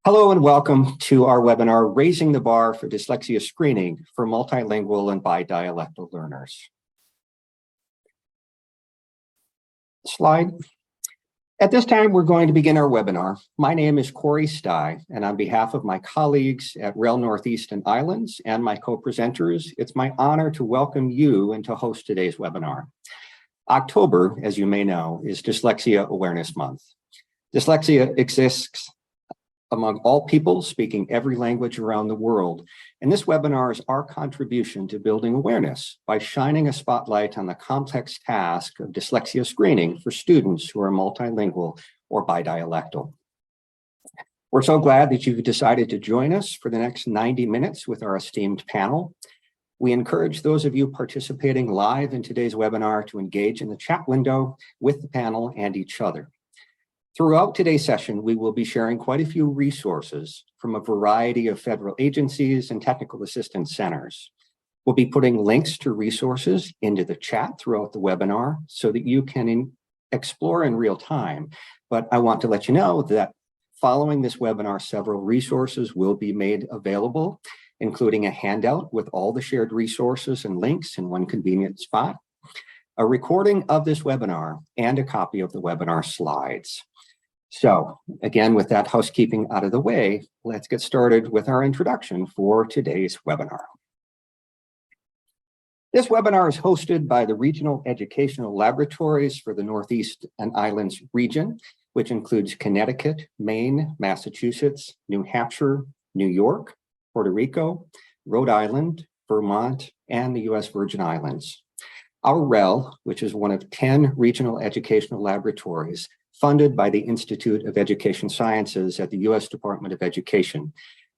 Hello and welcome to our webinar, Raising the Bar for Dyslexia Screening for Multilingual and Bidialectal Learners. Slide. At this time, we're going to begin our webinar. My name is Corey Stye, and on behalf of my colleagues at REL Northeast and Islands and my co-presenters, it's my honor to welcome you and to host today's webinar. October, as you may know, is Dyslexia Awareness Month. Dyslexia exists among all people speaking every language around the world. And this webinar is our contribution to building awareness by shining a spotlight on the complex task of dyslexia screening for students who are multilingual or bidialectal. We're so glad that you've decided to join us for the next 90 minutes with our esteemed panel. We encourage those of you participating live in today's webinar to engage in the chat window with the panel and each other. Throughout today's session, we will be sharing quite a few resources from a variety of federal agencies and technical assistance centers. We'll be putting links to resources into the chat throughout the webinar so that you can explore in real time. But I want to let you know that following this webinar, several resources will be made available, including a handout with all the shared resources and links in one convenient spot, a recording of this webinar, and a copy of the webinar slides. So again, with that housekeeping out of the way, let's get started with our introduction for today's webinar. This webinar is hosted by the Regional Educational Laboratories for the Northeast and Islands region, which includes Connecticut, Maine, Massachusetts, New Hampshire, New York, Puerto Rico, Rhode Island, Vermont, and the U.S. Virgin Islands. Our REL, which is one of 10 regional educational laboratories, funded by the Institute of Education Sciences at the U.S. Department of Education,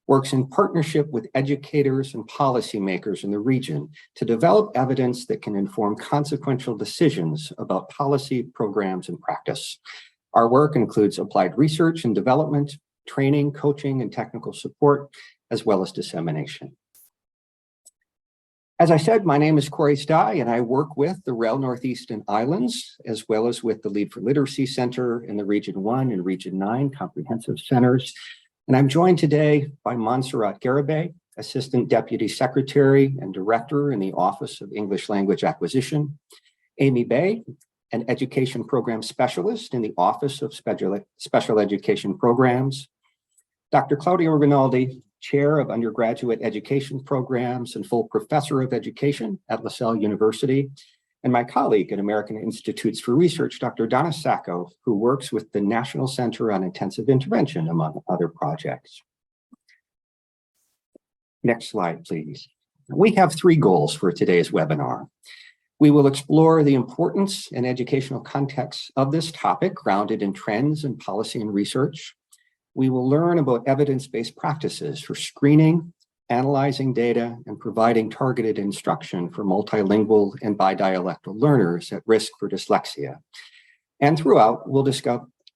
works in partnership with educators and policymakers in the region to develop evidence that can inform consequential decisions about policy, programs, and practice. Our work includes applied research and development, training, coaching, and technical support, as well as dissemination. As I said, my name is Corey Stye, and I work with the REL Northeast and Islands, as well as with the Lead for Literacy Center in the Region 1 and Region 9 comprehensive centers. And I'm joined today by Montserrat Garibay, Assistant Deputy Secretary and Director in the Office of English Language Acquisition, Amy Bay, an Education Program Specialist in the Office of Special Education Programs, Dr. Claudia Rinaldi, Chair of Undergraduate Education Programs and full Professor of Education at LaSalle University, and my colleague at American Institutes for Research, Dr. Donna Sacco, who works with the National Center on Intensive Intervention, among other projects. Next slide, please. We have 3 goals for today's webinar. We will explore the importance and educational context of this topic, grounded in trends and policy and research. We will learn about evidence-based practices for screening, analyzing data, and providing targeted instruction for multilingual and bidialectal learners at risk for dyslexia. And throughout, we'll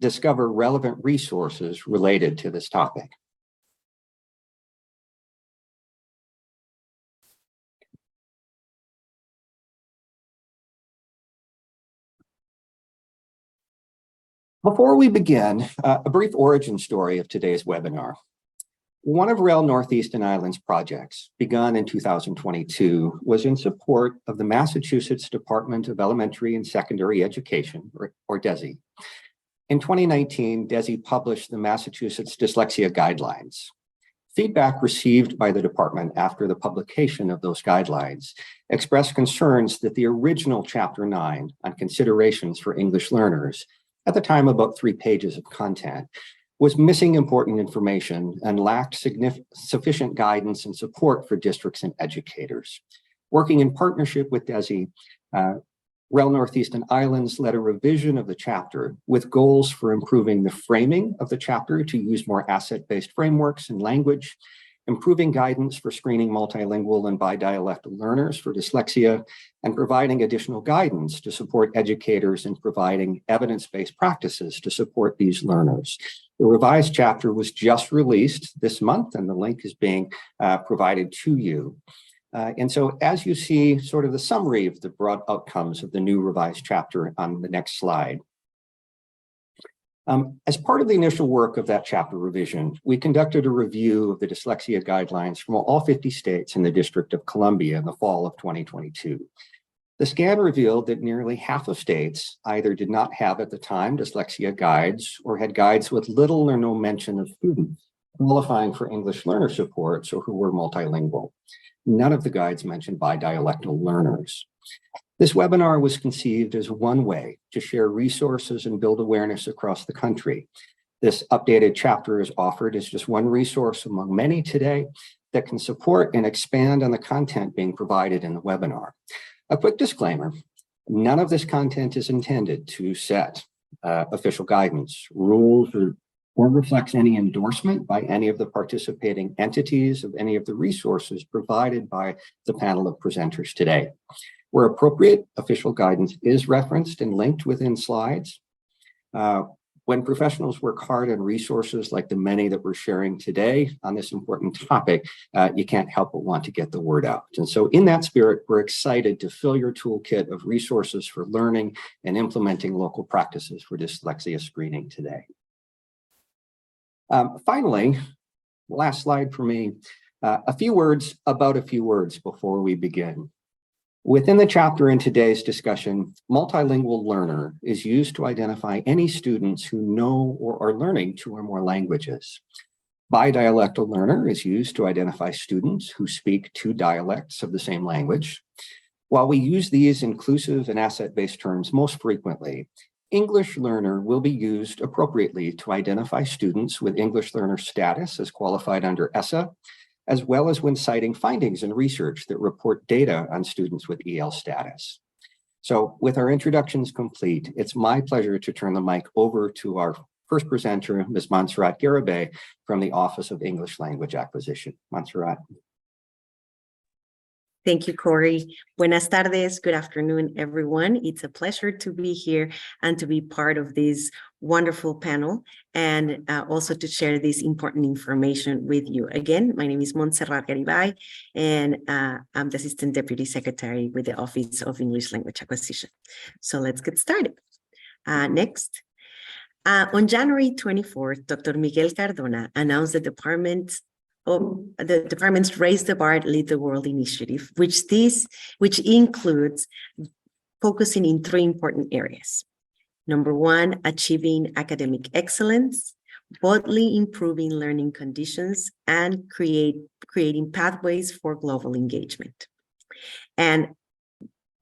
discover relevant resources related to this topic. Before we begin, a brief origin story of today's webinar. One of REL Northeast and Islands projects, begun in 2022, was in support of the Massachusetts Department of Elementary and Secondary Education, or DESE. In 2019, DESE published the Massachusetts Dyslexia Guidelines. Feedback received by the department after the publication of those guidelines expressed concerns that the original Chapter 9 on considerations for English learners, at the time about 3 pages of content, was missing important information and lacked sufficient guidance and support for districts and educators. Working in partnership with DESE, REL Northeast and Islands led a revision of the chapter with goals for improving the framing of the chapter to use more asset-based frameworks and language, improving guidance for screening multilingual and bidialectal learners for dyslexia, and providing additional guidance to support educators in providing evidence-based practices to support these learners. The revised chapter was just released this month, and the link is being provided to you. And so as you see sort of the summary of the broad outcomes of the new revised chapter on the next slide, As part of the initial work of that chapter revision, we conducted a review of the dyslexia guidelines from all 50 states in the District of Columbia in the fall of 2022. The scan revealed that nearly half of states either did not have at the time dyslexia guides or had guides with little or no mention of students qualifying for English learner supports or who were multilingual. None of the guides mentioned bidialectal learners. This webinar was conceived as one way to share resources and build awareness across the country. This updated chapter is offered as just one resource among many today that can support and expand on the content being provided in the webinar. A quick disclaimer, none of this content is intended to set official guidance, rules, or reflects any endorsement by any of the participating entities of any of the resources provided by the panel of presenters today. Where appropriate, official guidance is referenced and linked within slides. When professionals work hard on resources like the many that we're sharing today on this important topic, you can't help but want to get the word out. And so in that spirit, we're excited to fill your toolkit of resources for learning and implementing local practices for dyslexia screening today. Finally, last slide for me, a few words about a few words before we begin. Within the chapter in today's discussion, multilingual learner is used to identify any students who know or are learning two or more languages. Bidialectal learner is used to identify students who speak two dialects of the same language. While we use these inclusive and asset-based terms most frequently, English learner will be used appropriately to identify students with English learner status as qualified under ESSA, as well as when citing findings in research that report data on students with EL status. So with our introductions complete, it's my pleasure to turn the mic over to our first presenter, Ms. Montserrat Garibay from the Office of English Language Acquisition. Montserrat. Thank you, Corey. Buenas tardes, good afternoon, everyone. It's a pleasure to be here and to be part of this wonderful panel and also to share this important information with you. Again, my name is Montserrat Garibay, and I'm the Assistant Deputy Secretary with the Office of English Language Acquisition. So let's get started. Next. On January 24th, Dr. Miguel Cardona announced the department's Raise the Bar, Lead the World initiative, which includes focusing in three important areas. Number one, achieving academic excellence, boldly improving learning conditions, and creating pathways for global engagement. And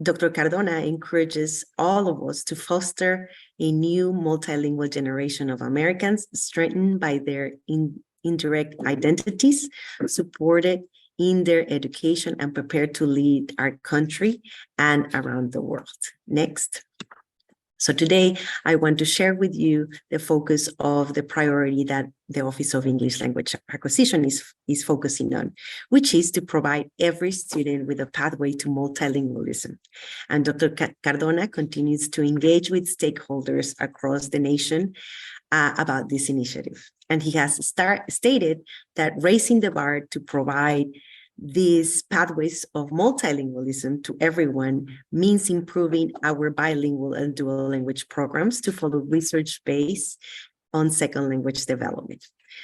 Dr. Cardona encourages all of us to foster a new multilingual generation of Americans strengthened by their indirect identities, supported in their education, and prepared to lead our country and around the world. Next. So today, I want to share with you the focus of the priority that the Office of English Language Acquisition is focusing on, which is to provide every student with a pathway to multilingualism. And Dr. Cardona continues to engage with stakeholders across the nation about this initiative. And he has stated that raising the bar to provide these pathways of multilingualism to everyone means improving our bilingual and dual language programs to follow research based on second language development.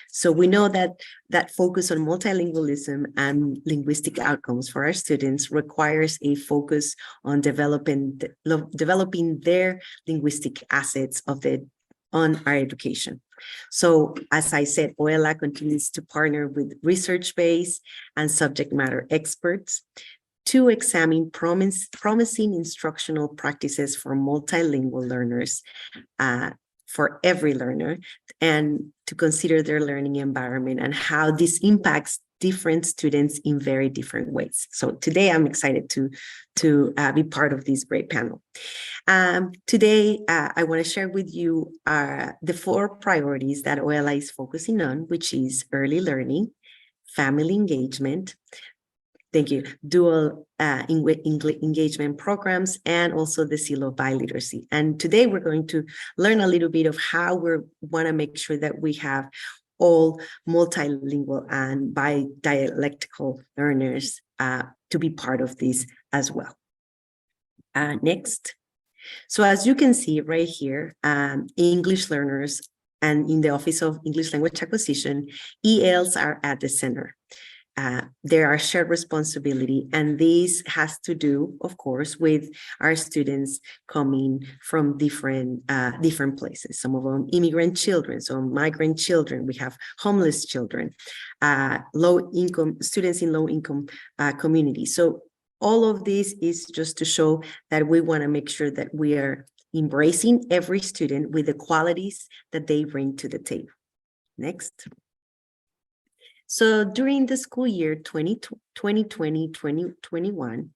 So we know that focus on multilingualism and linguistic outcomes for our students requires a focus on developing their linguistic assets on our education. So as I said, OELA continues to partner with research-based and subject matter experts to examine promising instructional practices for multilingual learners, for every learner, and to consider their learning environment and how this impacts different students in very different ways. So today I'm excited to be part of this great panel. Today, I want to share with you the 4 priorities that OELA is focusing on, which is early learning, family engagement, thank you, dual engagement programs, and also the seal of biliteracy. And today we're going to learn a little bit of how we want to make sure that we have all multilingual and bidialectal learners to be part of this as well. Next. So as you can see right here, English learners and in the Office of English Language Acquisition, ELs are at the center. There are shared responsibility, and this has to do, of course, with our students coming from different places. Some of them immigrant children, some migrant children. We have homeless children, low-income students in low-income communities. So all of this is just to show that we want to make sure that we are embracing every student with the qualities that they bring to the table. Next. So during the school year 2020-2021,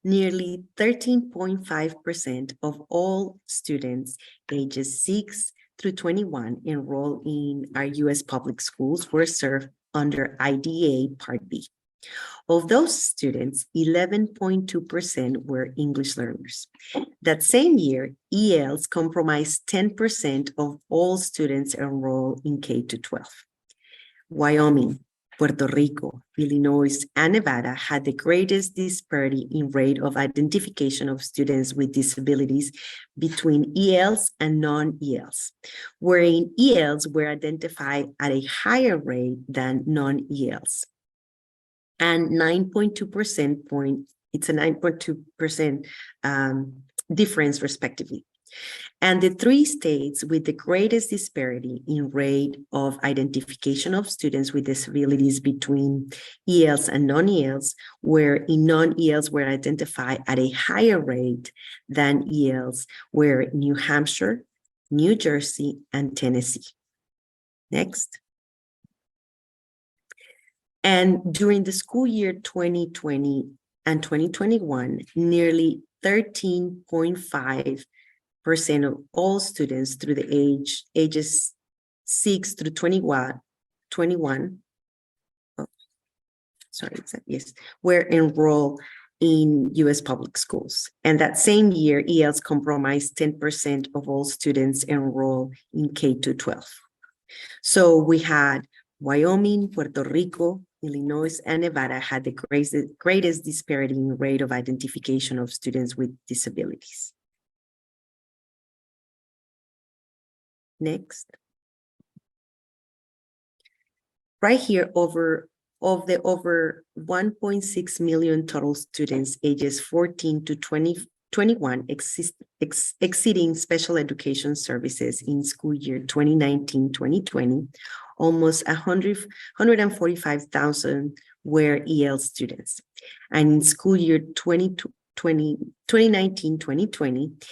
nearly 13.5% of all students ages 6 through 21 enrolled in our U.S. public schools were served under IDA Part B. Of those students, 11.2% were English learners. That same year, ELs comprised 10% of all students enrolled in K-12. Wyoming, Puerto Rico, Illinois, and Nevada had the greatest disparity in rate of identification of students with disabilities between ELs and non-ELs, wherein ELs were identified at a higher rate than non-ELs. And 9.2% point, it's a 9.2% difference respectively. And the three states with the greatest disparity in rate of identification of students with disabilities between ELs and non-ELs, where in non-ELs were identified at a higher rate than ELs, were New Hampshire, New Jersey, and Tennessee. Next. And during the school year 2020 and 2021, nearly 13.5% of all students through the ages 6 through 21, were enrolled in U.S. public schools. And that same year, ELs comprised 10% of all students enrolled in K-12. So we had Wyoming, Puerto Rico, Illinois, and Nevada had the greatest disparity in rate of identification of students with disabilities. Next. Right here, over 1.6 million total students ages 14 to 21 exceeding special education services in school year 2019-2020, almost 145,000 were EL students. And in school year 2019-2020,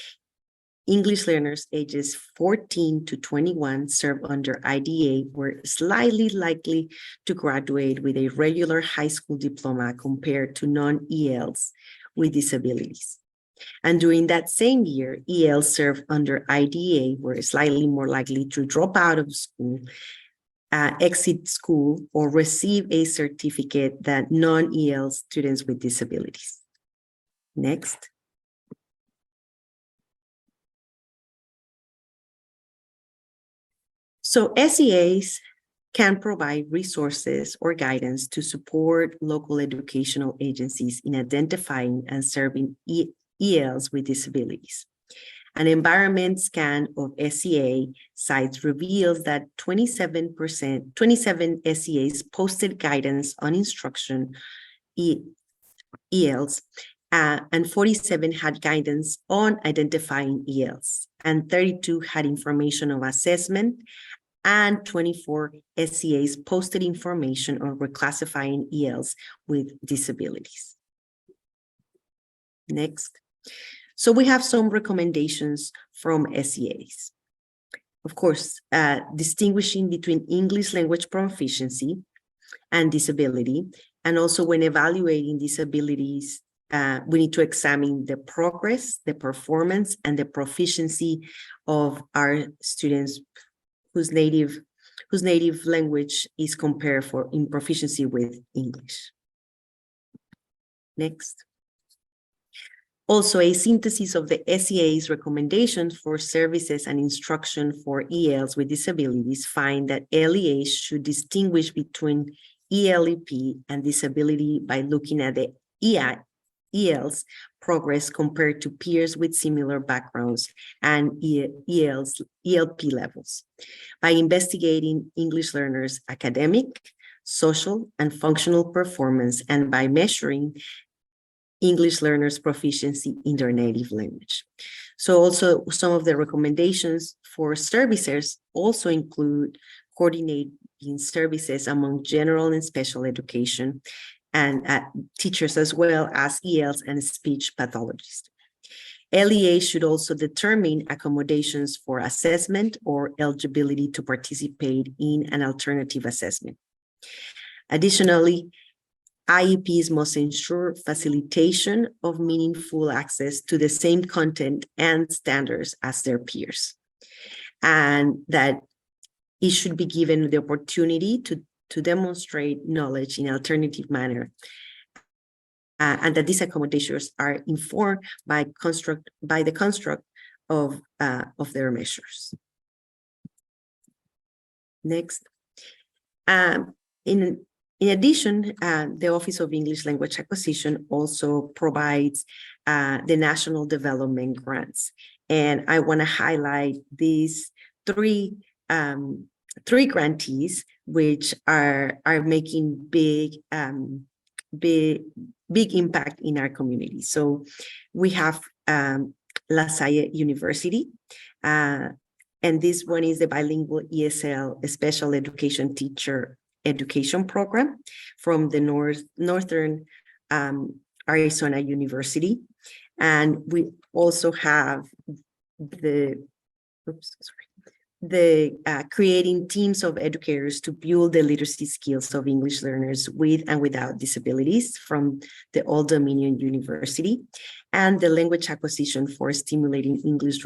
English learners ages 14 to 21 served under IDA were slightly likely to graduate with a regular high school diploma compared to non-ELs with disabilities. And during that same year, ELs served under IDA were slightly more likely to drop out of school, exit school, or receive a certificate than non-EL students with disabilities. Next. So SEAs can provide resources or guidance to support local educational agencies in identifying and serving ELs with disabilities. An environment scan of SEA sites reveals that 27 SEAs posted guidance on instruction ELs, and 47 had guidance on identifying ELs, and 32 had information of assessment, and 24 SEAs posted information on reclassifying ELs with disabilities. Next. So we have some recommendations from SEAs. Of course, distinguishing between English language proficiency and disability, and also when evaluating disabilities, we need to examine the progress, the performance, and the proficiency of our students whose native language is compared in proficiency with English. Next. Also, a synthesis of the SEA's recommendations for services and instruction for ELs with disabilities find that LEAs should distinguish between ELEP and disability by looking at the ELs progress compared to peers with similar backgrounds and ELP levels by investigating English learners' academic, social, and functional performance, and by measuring English learners' proficiency in their native language. So also some of the recommendations for services also include coordinating services among general and special education and teachers, as well as ELs and speech pathologists. LEA should also determine accommodations for assessment or eligibility to participate in an alternative assessment. Additionally, IEPs must ensure facilitation of meaningful access to the same content and standards as their peers, and that it should be given the opportunity to demonstrate knowledge in an alternative manner, and that these accommodations are informed by the construct of their measures. Next. In addition, the Office of English Language Acquisition also provides the National Development Grants. And I want to highlight these three grantees, which are making big impact in our community. So we have La Salle University, and this one is the bilingual ESL special education teacher education program from the Northern Arizona University. And we also have the creating teams of educators to build the literacy skills of English learners with and without disabilities from the Old Dominion University, and the language acquisition for stimulating English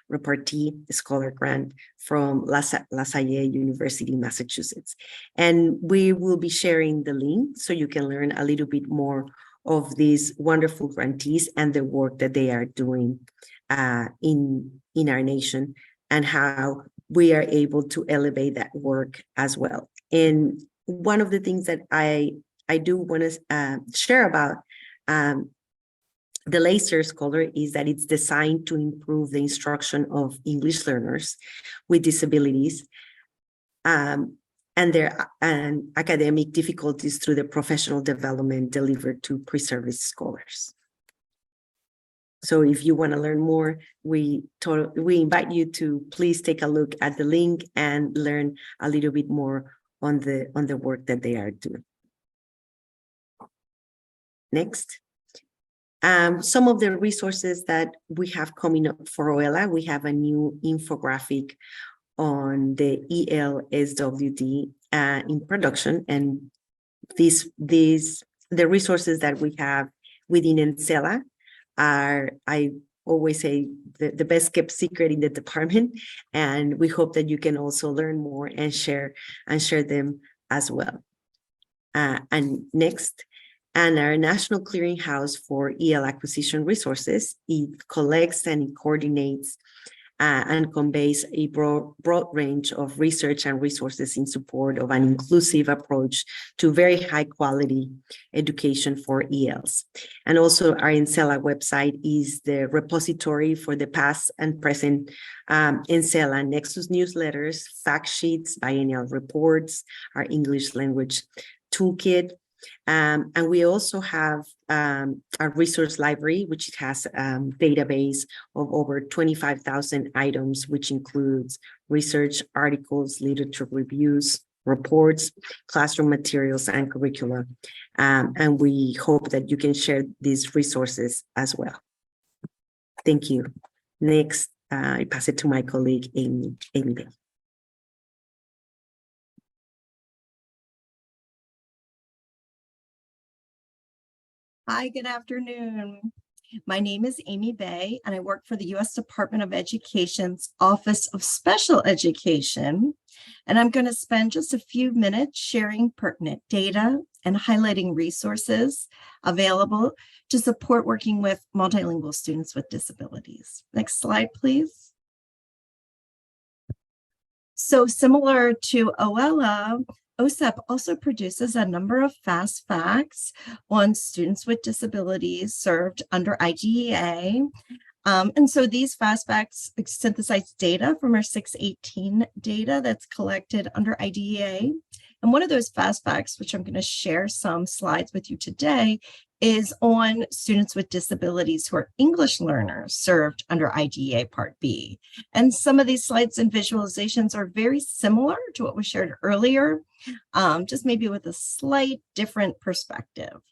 repartee scholar grant from La Salle University, Massachusetts. And we will be sharing the link so you can learn a little bit more of these wonderful grantees and the work that they are doing in our nation, and how we are able to elevate that work as well. And one of the things that I do want to share about the LASER Scholar is that it's designed to improve the instruction of English learners with disabilities and their academic difficulties through the professional development delivered to pre-service scholars. So if you want to learn more, we invite you to please take a look at the link and learn a little bit more on the work that they are doing. Next. Some of the resources that we have coming up for OELA, we have a new infographic on the ELSWD in production, and the resources that we have within ENSELA are, I always say, the best kept secret in the department, and we hope that you can also learn more and share them as well. And next, and our National Clearinghouse for EL Acquisition Resources, it collects and it coordinates and conveys a broad range of research and resources in support of an inclusive approach to very high quality education for ELs. And also our ENSELA website is the repository for the past and present ENSELA Nexus newsletters, fact sheets, biennial reports, our English language toolkit. And we also have our resource library, which has a database of over 25,000 items, which includes research, articles, literature reviews, reports, classroom materials, and curricula. And we hope that you can share these resources as well. Thank you. Next, I pass it to my colleague, Amy Bay. Hi, good afternoon. My name is Amy Bay, and I work for the U.S. Department of Education's Office of Special Education. And I'm going to spend just a few minutes sharing pertinent data and highlighting resources available to support working with multilingual students with disabilities. Next slide, please. So similar to OELA, OSEP also produces a number of fast facts on students with disabilities served under IDEA. And so these fast facts synthesize data from our 618 data that's collected under IDEA. And one of those fast facts, which I'm going to share some slides with you today, is on students with disabilities who are English learners served under IDEA Part B. And some of these slides and visualizations are very similar to what was shared earlier, just maybe with a slight different perspective.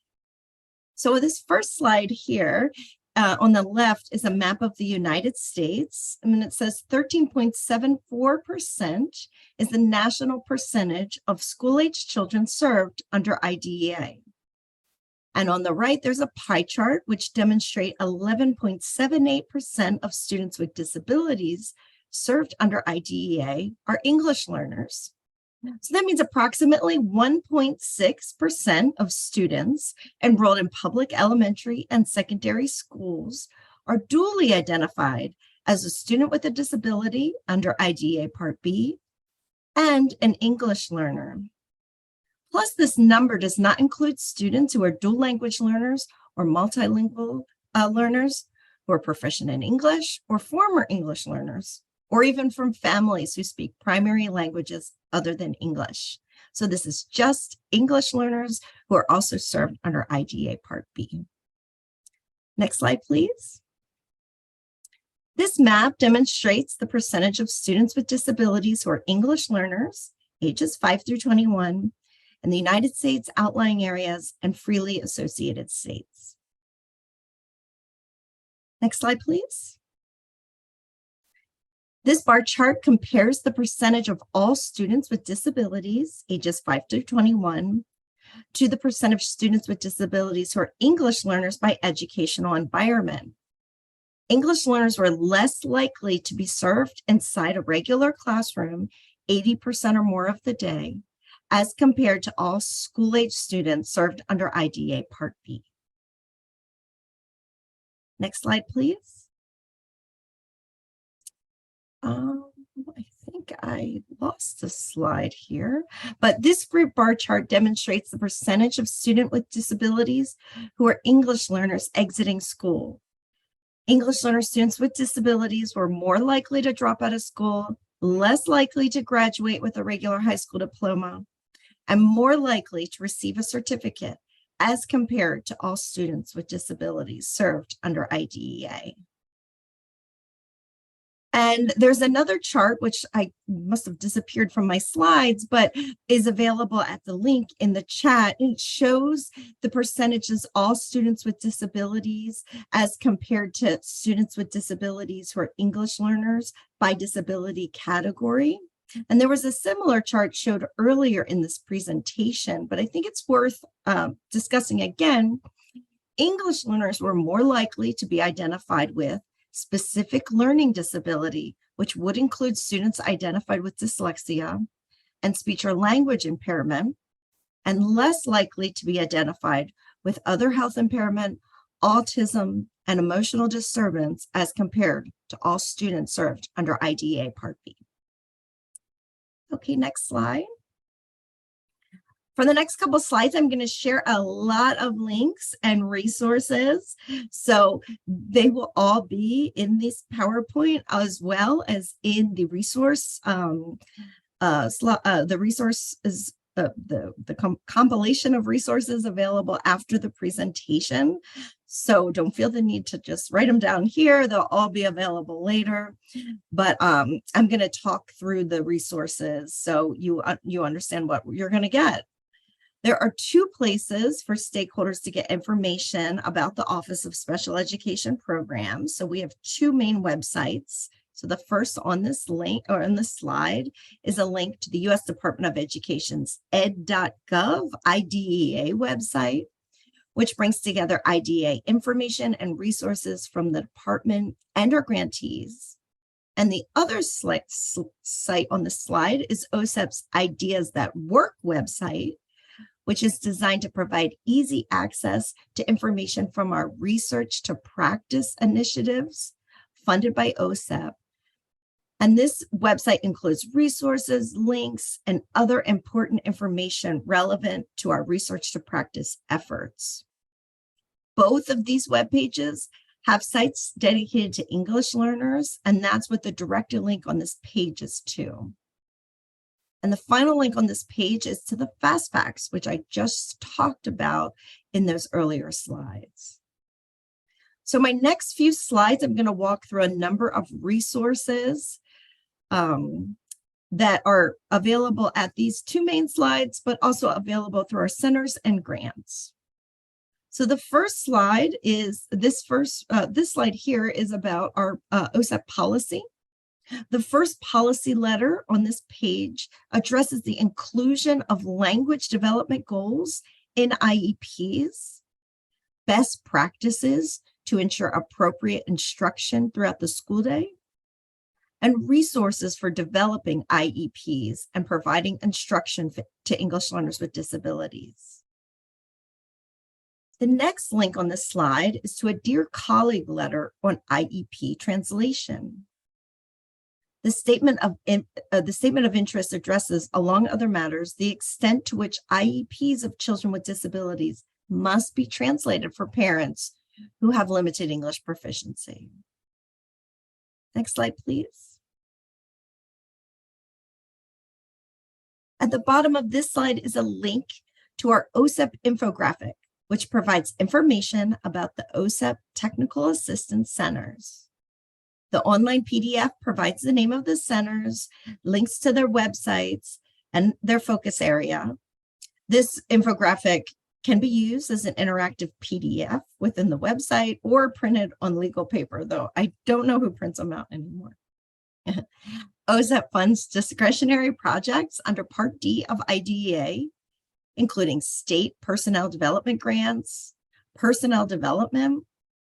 So this first slide here, on the left is a map of the United States. And it says 13.74% is the national percentage of school-age children served under IDEA. And on the right, there's a pie chart which demonstrates 11.78% of students with disabilities served under IDEA are English learners. So that means approximately 1.6% of students enrolled in public elementary and secondary schools are duly identified as a student with a disability under IDEA Part B and an English learner. Plus, this number does not include students who are dual language learners or multilingual learners who are proficient in English or former English learners, or even from families who speak primary languages other than English. So this is just English learners who are also served under IDEA Part B. Next slide, please. This map demonstrates the percentage of students with disabilities who are English learners, ages 5 through 21, in the United States, outlying areas, and freely associated states. Next slide, please. This bar chart compares the percentage of all students with disabilities, ages 5 through 21, to the percent of students with disabilities who are English learners by educational environment. English learners were less likely to be served inside a regular classroom 80% or more of the day, as compared to all school-age students served under IDEA Part B. Next slide, please. I think I lost a slide here, but this group bar chart demonstrates the percentage of students with disabilities who are English learners exiting school. English learner students with disabilities were more likely to drop out of school, less likely to graduate with a regular high school diploma, and more likely to receive a certificate as compared to all students with disabilities served under IDEA. And there's another chart, which I must have disappeared from my slides, but is available at the link in the chat. It shows the percentages all students with disabilities as compared to students with disabilities who are English learners by disability category. And there was a similar chart showed earlier in this presentation, but I think it's worth discussing again. English learners were more likely to be identified with specific learning disability, which would include students identified with dyslexia and speech or language impairment, and less likely to be identified with other health impairment, autism, and emotional disturbance as compared to all students served under IDEA Part B. Okay, next slide. For the next couple of slides, I'm going to share a lot of links and resources. So they will all be in this PowerPoint as well as in the resource. The resource is the compilation of resources available after the presentation. So don't feel the need to just write them down here. They'll all be available later. But I'm going to talk through the resources so you understand what you're going to get. There are two places for stakeholders to get information about the Office of Special Education Programs. So we have two main websites. So the first on this link or on this slide is a link to the U.S. Department of Education's ed.gov IDEA website, which brings together IDEA information and resources from the department and our grantees. And the other site on the slide is OSEP's Ideas That Work website, which is designed to provide easy access to information from our research to practice initiatives funded by OSEP, And this website includes resources, links, and other important information relevant to our research to practice efforts. Both of these web pages have sites dedicated to English learners, and that's what the directed link on this page is to. And the final link on this page is to the Fast Facts, which I just talked about in those earlier slides. So my next few slides, I'm going to walk through a number of resources that are available at these two main slides, but also available through our centers and grants. So the first slide is this slide here is about our OSEP policy. The first policy letter on this page addresses the inclusion of language development goals in IEPs, best practices to ensure appropriate instruction throughout the school day, and resources for developing IEPs and providing instruction to English learners with disabilities. The next link on this slide is to a Dear Colleague letter on IEP translation. The statement of interest addresses, along other matters, the extent to which IEPs of children with disabilities must be translated for parents who have limited English proficiency. Next slide, please. At the bottom of this slide is a link to our OSEP infographic, which provides information about the OSEP Technical Assistance Centers. The online PDF provides the name of the centers, links to their websites, and their focus area. This infographic can be used as an interactive PDF within the website or printed on legal paper, though I don't know who prints them out anymore. OSEP funds discretionary projects under Part D of IDEA, including state personnel development grants, personnel development,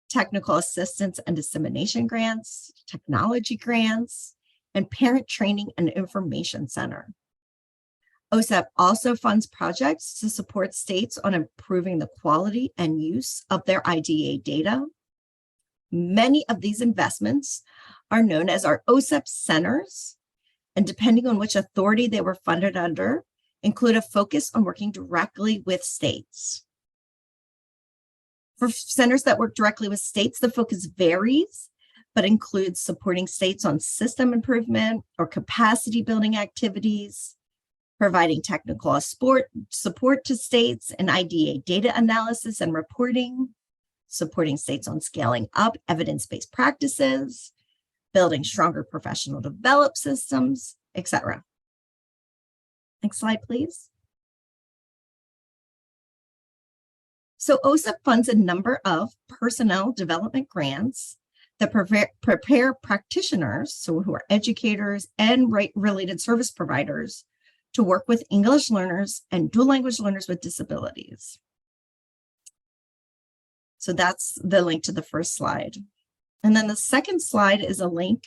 technical assistance and dissemination grants, technology grants, and parent training and information center. OSEP also funds projects to support states on improving the quality and use of their IDEA data. Many of these investments are known as our OSEP centers, and depending on which authority they were funded under, include a focus on working directly with states. For centers that work directly with states, the focus varies, but includes supporting states on system improvement or capacity building activities, providing technical support to states in IDEA data analysis and reporting, supporting states on scaling up evidence-based practices, building stronger professional development systems, etc. Next slide, please. So OSEP funds a number of personnel development grants that prepare practitioners, so who are educators and related service providers, to work with English learners and dual language learners with disabilities. So that's the link to the first slide. And then the second slide is a link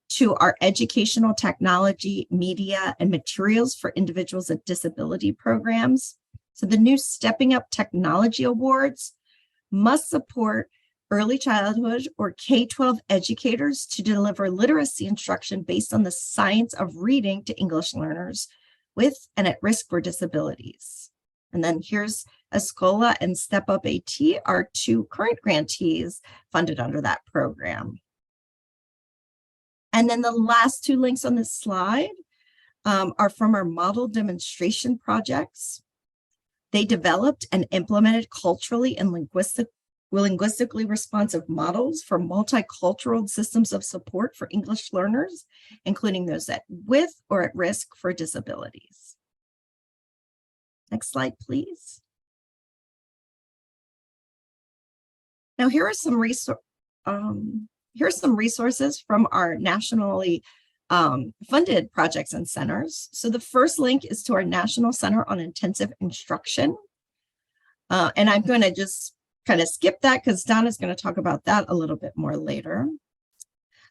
to our educational technology, media, and materials for individuals with disability programs. So the new Stepping Up Technology Awards must support early childhood or K-12 educators to deliver literacy instruction based on the science of reading to English learners with and at risk for disabilities. And then here's Escola and Step Up AT, our two current grantees funded under that program. And then the last two links on this slide are from our model demonstration projects. They developed and implemented culturally and linguistically responsive models for multicultural systems of support for English learners, including those with or at risk for disabilities. Next slide, please. Now, here are some resources from our nationally funded projects and centers. So the first link is to our National Center on Intensive Instruction. And I'm going to just kind of skip that because Donna's going to talk about that a little bit more later.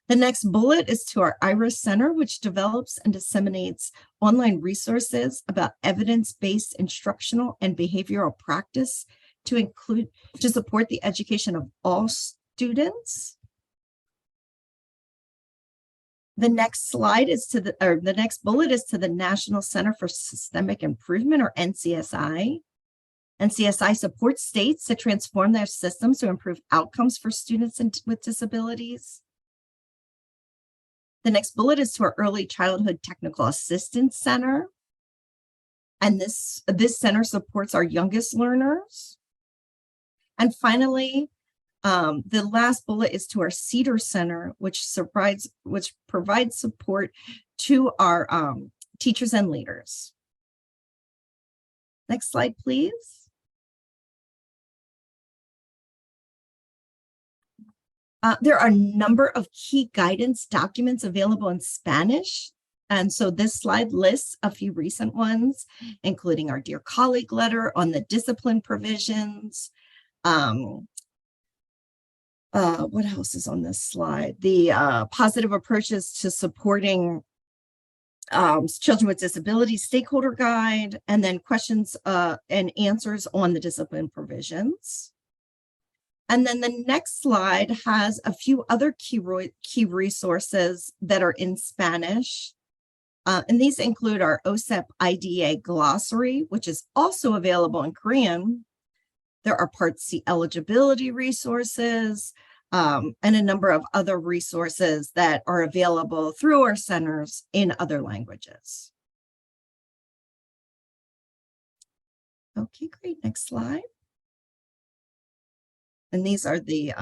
The next bullet is to our IRIS Center, which develops and disseminates online resources about evidence-based instructional and behavioral practice to support the education of all students. The next slide is to the next bullet is to the National Center for Systemic Improvement, or NCSI. NCSI supports states to transform their systems to improve outcomes for students with disabilities. The next bullet is to our Early Childhood Technical Assistance Center. And this center supports our youngest learners. And finally, the last bullet is to our Cedar Center, which provides support to our teachers and leaders. Next slide, please. There are a number of key guidance documents available in Spanish. And so this slide lists a few recent ones, including our Dear Colleague letter on the discipline provisions. What else is on this slide? The positive approaches to supporting children with disabilities stakeholder guide, and then questions and answers on the discipline provisions. And then the next slide has a few other key resources that are in Spanish. And these include our OSEP IDA glossary, which is also available in Korean. There are Part C eligibility resources, and a number of other resources that are available through our centers in other languages. Okay, great. Next slide. And these are the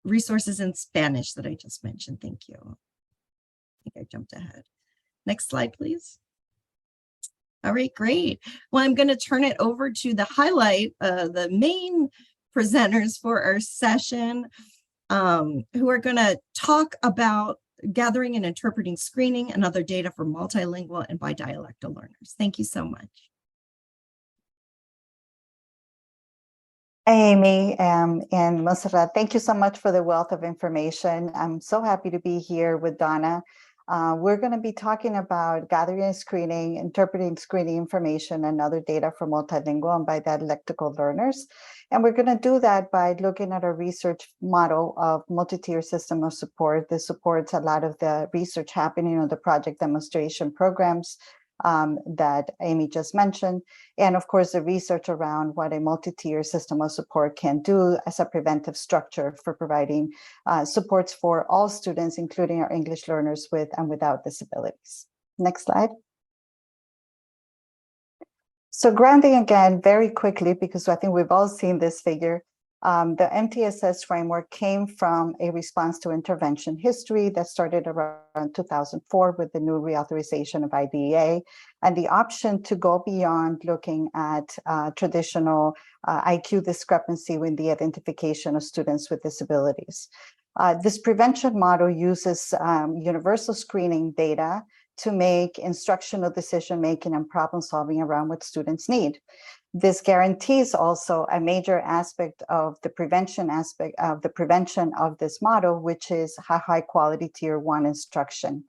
resources in Spanish that I just mentioned. Thank you. I think I jumped ahead. Next slide, please. All right, great. Well, I'm going to turn it over to the highlight, the main presenters for our session, who are going to talk about gathering and interpreting screening and other data for multilingual and bidialectal learners. Thank you so much. Amy and Monserrat, thank you so much for the wealth of information. I'm so happy to be here with Donna. We're going to be talking about gathering and screening, interpreting screening information and other data for multilingual and bidialectal learners. And we're going to do that by looking at a research model of multi-tier system of support. This supports a lot of the research happening on the project demonstration programs that Amy just mentioned, and of course the research around what a multi-tier system of support can do as a preventive structure for providing supports for all students, including our English learners with and without disabilities. Next slide. So grounding again very quickly, because I think we've all seen this figure. The MTSS framework came from a response to intervention history that started around 2004 with the new reauthorization of IDEA, and the option to go beyond looking at traditional IQ discrepancy in the identification of students with disabilities. This prevention model uses universal screening data to make instructional decision-making and problem-solving around what students need. This guarantees also a major aspect of the prevention of this model, which is high quality tier 1 instruction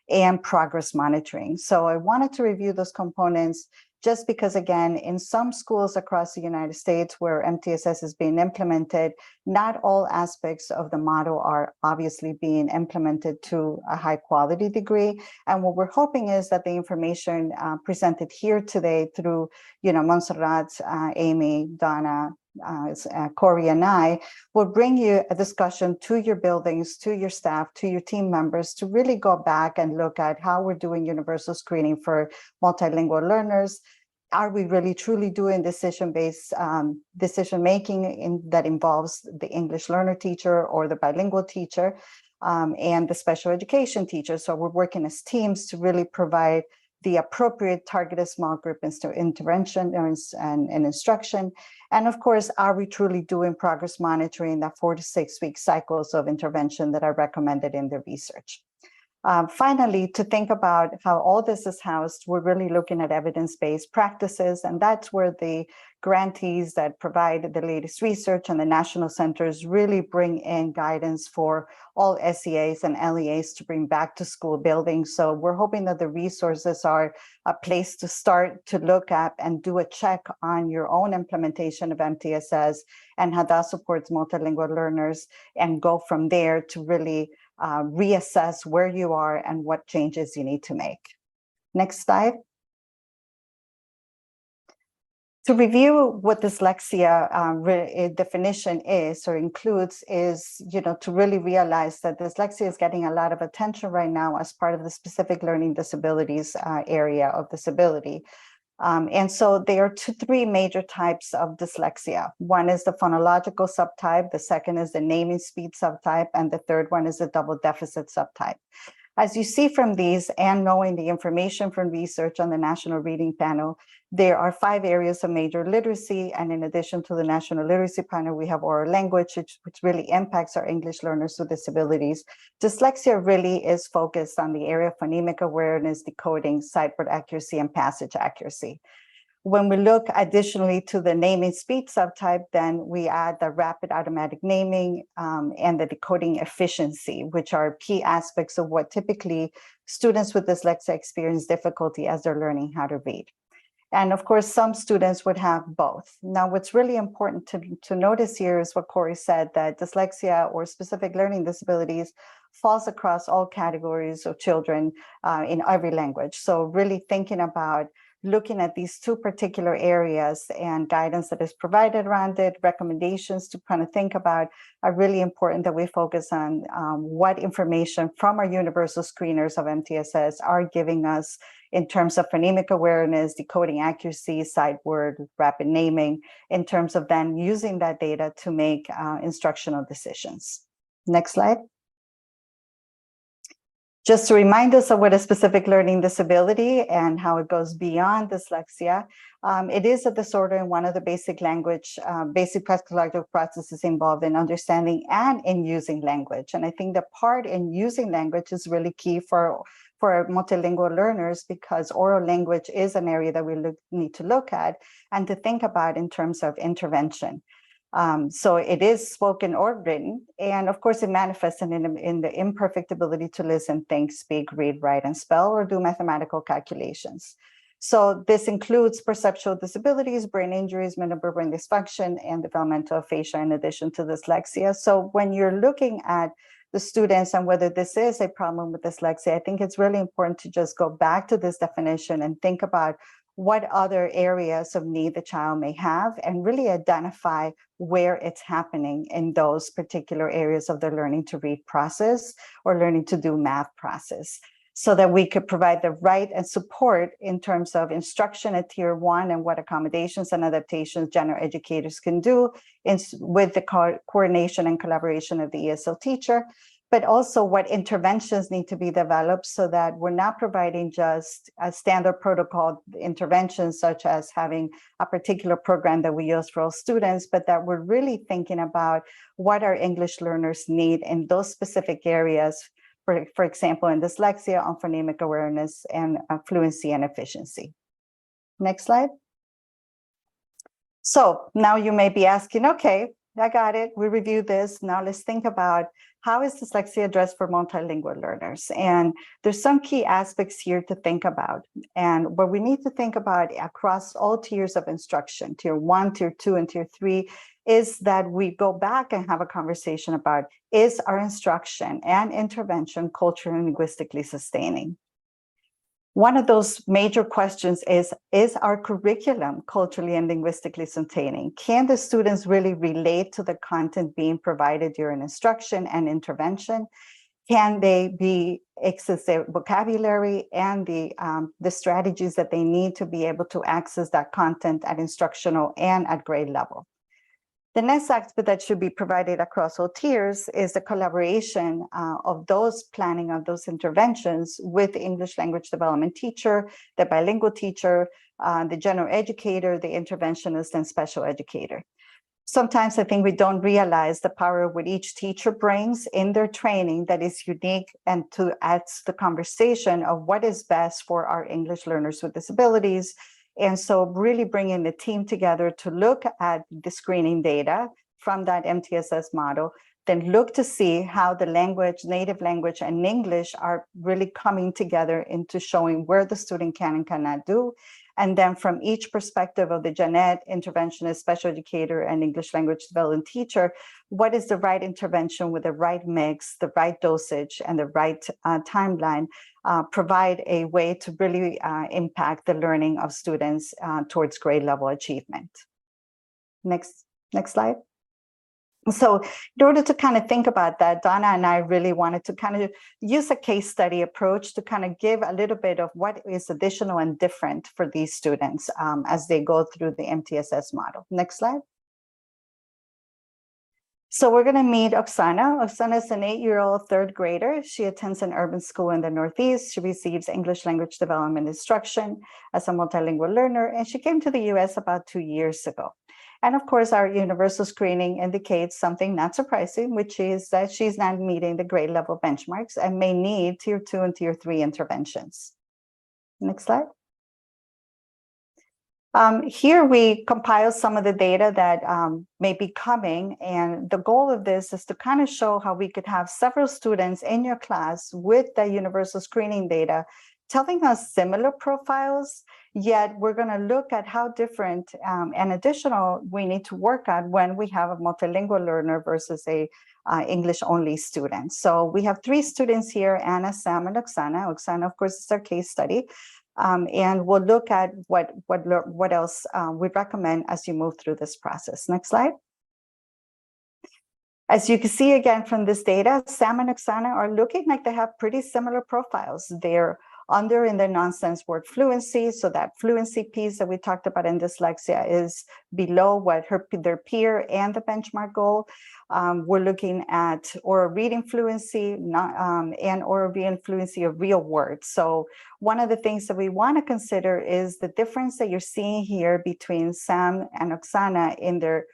and progress monitoring. So I wanted to review those components just because, again, in some schools across the United States where MTSS is being implemented, not all aspects of the model are obviously being implemented to a high quality degree. And what we're hoping is that the information presented here today through, Monserrat, Amy, Donna, Corey, and I will bring you a discussion to your buildings, to your staff, to your team members to really go back and look at how we're doing universal screening for multilingual learners. Are we really truly doing decision-based decision-making that involves the English learner teacher or the bilingual teacher and the special education teacher? So we're working as teams to really provide the appropriate targeted small group intervention and instruction. And of course, are we truly doing progress monitoring, that 4 to 6 week cycles of intervention that are recommended in the research? Finally, to think about how all this is housed, we're really looking at evidence-based practices, and that's where the grantees that provide the latest research and the national centers really bring in guidance for all SEAs and LEAs to bring back to school buildings. So we're hoping that the resources are a place to start to look at and do a check on your own implementation of MTSS and how that supports multilingual learners, and go from there to really reassess where you are and what changes you need to make. Next slide. To review what dyslexia definition is or includes is, to really realize that dyslexia is getting a lot of attention right now as part of the specific learning disabilities area of disability. And so there are three major types of dyslexia. One is the phonological subtype, the second is the naming speed subtype, and the third one is the double deficit subtype. As you see from these and knowing the information from research on the National Reading Panel, there are 5 areas of major literacy. And in addition to the National Literacy Panel, we have oral language, which really impacts our English learners with disabilities. Dyslexia really is focused on the area of phonemic awareness, decoding, sight word accuracy, and passage accuracy. When we look additionally to the naming speed subtype, then we add the rapid automatic naming and the decoding efficiency, which are key aspects of what typically students with dyslexia experience difficulty as they're learning how to read. And of course, some students would have both. Now, what's really important to notice here is what Corey said, that dyslexia or specific learning disabilities falls across all categories of children in every language. So really thinking about looking at these 2 particular areas and guidance that is provided around it, recommendations to kind of think about are really important that we focus on what information from our universal screeners of MTSS are giving us in terms of phonemic awareness, decoding accuracy, sight word, rapid naming, in terms of then using that data to make instructional decisions. Next slide. Just to remind us of what a specific learning disability and how it goes beyond dyslexia, it is a disorder in one of the basic psychological processes involved in understanding and in using language. And I think the part in using language is really key for multilingual learners, because oral language is an area that we need to look at and to think about in terms of intervention. So it is spoken or written, and of course it manifests in the imperfect ability to listen, think, speak, read, write, and spell, or do mathematical calculations. So this includes perceptual disabilities, brain injuries, mandibular brain dysfunction, and developmental aphasia in addition to dyslexia. So when you're looking at the students and whether this is a problem with dyslexia, I think it's really important to just go back to this definition and think about what other areas of need the child may have and really identify where it's happening in those particular areas of the learning to read process or learning to do math process, so that we could provide the right and support in terms of instruction at tier 1 and what accommodations and adaptations general educators can do with the coordination and collaboration of the ESL teacher, but also what interventions need to be developed so that we're not providing just a standard protocol interventions, such as having a particular program that we use for all students, but that we're really thinking about what our English learners need in those specific areas, for example, in dyslexia, on phonemic awareness, and fluency and efficiency. Next slide. So now you may be asking, okay, I got it. We reviewed this. Now let's think about how is dyslexia addressed for multilingual learners? And there's some key aspects here to think about. And what we need to think about across all tiers of instruction, tier 1, tier 2, and tier 3, is that we go back and have a conversation about, is our instruction and intervention culturally and linguistically sustaining? One of those major questions is our curriculum culturally and linguistically sustaining? Can the students really relate to the content being provided during instruction and intervention? Can they be access their vocabulary and the strategies that they need to be able to access that content at instructional and at grade level? The next aspect that should be provided across all tiers is the collaboration of those planning of those interventions with the English language development teacher, the bilingual teacher, the general educator, the interventionist, and special educator. Sometimes I think we don't realize the power of what each teacher brings in their training that is unique, and to add to the conversation of what is best for our English learners with disabilities. And so really bringing the team together to look at the screening data from that MTSS model, then look to see how the language, native language, and English are really coming together into showing where the student can and cannot do, And then from each perspective of the Jeanette, interventionist, special educator, and English language development teacher, what is the right intervention with the right mix, the right dosage, and the right timeline, provide a way to really impact the learning of students towards grade level achievement. Next slide. So in order to kind of think about that, Donna and I really wanted to kind of use a case study approach to kind of give a little bit of what is additional and different for these students as they go through the MTSS model. Next slide. So we're going to meet Oksana. Oksana is an 8-year-old third grader. She attends an urban school in the Northeast. She receives English language development instruction as a multilingual learner, and she came to the US about 2 years ago. And of course, our universal screening indicates something not surprising, which is that she's not meeting the grade level benchmarks and may need tier 2 and tier 3 interventions. Next slide. Here we compile some of the data that may be coming, and the goal of this is to kind of show how we could have several students in your class with the universal screening data telling us similar profiles, yet we're going to look at how different and additional we need to work on when we have a multilingual learner versus a English-only student. So we have 3 students here, Anna, Sam, and Oksana. Oksana, of course, is our case study. And we'll look at what else we'd recommend as you move through this process. Next slide. As you can see again from this data, Sam and Oksana are looking like they have pretty similar profiles. They're under in their nonsense word fluency, so that fluency piece that we talked about in dyslexia is below what their peer and the benchmark goal. We're looking at oral reading fluency and oral reading fluency of real words. So one of the things that we want to consider is the difference that you're seeing here between Sam and Oksana in their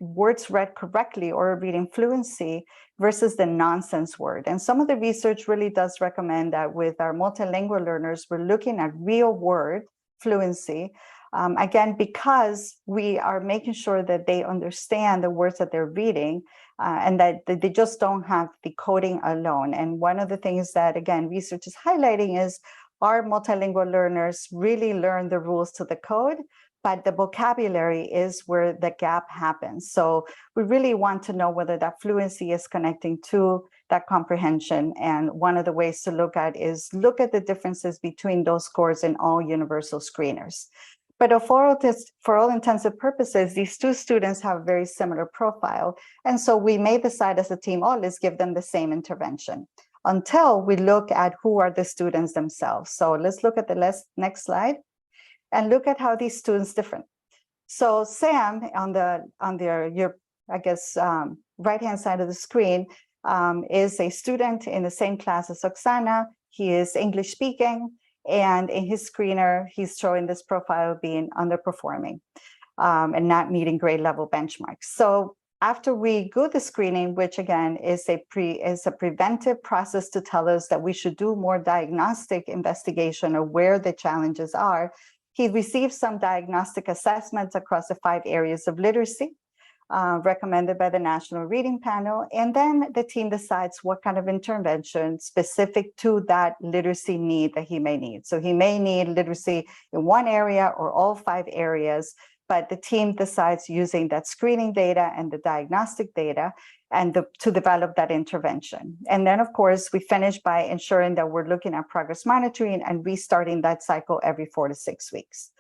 words read correctly or reading fluency versus the nonsense word. And some of the research really does recommend that with our multilingual learners, we're looking at real word fluency, again, because we are making sure that they understand the words that they're reading and that they just don't have the coding alone. And one of the things that, again, research is highlighting is our multilingual learners really learn the rules to the code, but the vocabulary is where the gap happens. So we really want to know whether that fluency is connecting to that comprehension. And one of the ways to look at is look at the differences between those scores in all universal screeners. But for all intensive purposes, these 2 students have a very similar profile. And so we may decide as a team, oh, let's give them the same intervention until we look at who are the students themselves. So let's look at the next slide. And look at how these students different. So Sam on your right-hand side of the screen is a student in the same class as Oksana. He is English speaking, and in his screener, he's showing this profile being underperforming and not meeting grade level benchmarks. So after we go the screening, which again is a preventive process to tell us that we should do more diagnostic investigation of where the challenges are, he received some diagnostic assessments across the 5 areas of literacy recommended by the National Reading Panel. And then the team decides what kind of intervention specific to that literacy need that he may need. So he may need literacy in one area or all 5 areas, but the team decides using that screening data and the diagnostic data and to develop that intervention. And then, of course, we finish by ensuring that we're looking at progress monitoring and restarting that cycle every 4 to 6 weeks.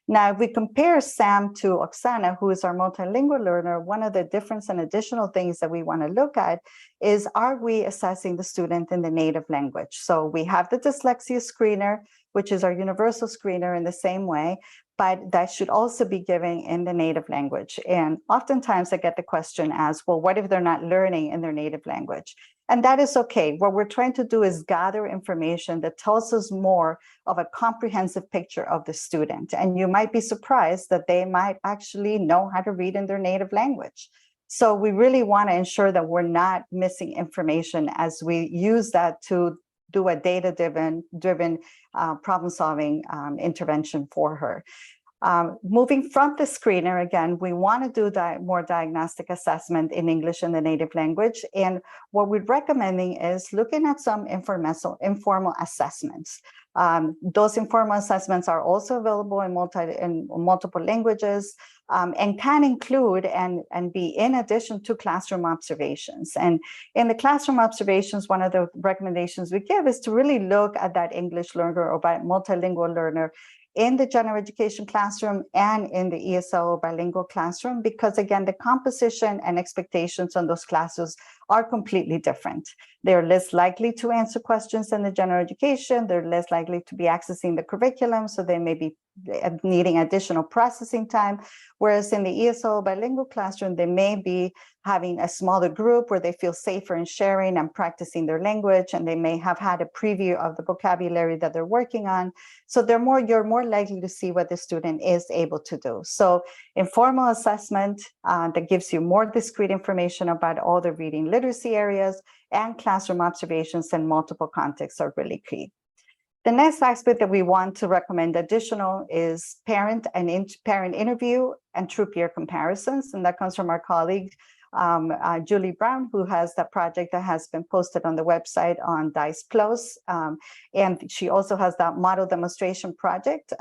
Now, if we compare Sam to Oksana, who is our multilingual learner, one of the difference and additional things that we want to look at is, are we assessing the student in the native language? So we have the dyslexia screener, which is our universal screener in the same way, but that should also be given in the native language. And oftentimes I get the question as, well, what if they're not learning in their native language? And that is okay. What we're trying to do is gather information that tells us more of a comprehensive picture of the student. And you might be surprised that they might actually know how to read in their native language. So we really want to ensure that we're not missing information as we use that to do a data-driven problem-solving intervention for her. Moving from the screener, again, we want to do more diagnostic assessment in English in the native language. And what we're recommending is looking at some informal assessments. Those informal assessments are also available in multiple languages and can include and be in addition to classroom observations. And in the classroom observations, one of the recommendations we give is to really look at that English learner or multilingual learner in the general education classroom and in the ESL or bilingual classroom, because again, the composition and expectations on those classes are completely different. They're less likely to answer questions in the general education. They're less likely to be accessing the curriculum, so they may be needing additional processing time. Whereas in the ESL bilingual classroom, they may be having a smaller group where they feel safer in sharing and practicing their language, and they may have had a preview of the vocabulary that they're working on. So you're more likely to see what the student is able to do. So informal assessment that gives you more discrete information about all the reading literacy areas, and classroom observations in multiple contexts are really key. The next aspect that we want to recommend additional is parent interview and true peer comparisons. And that comes from our colleague, Julie Brown, who has that project that has been posted on the website on DICE Plus. And she also has that model demonstration project.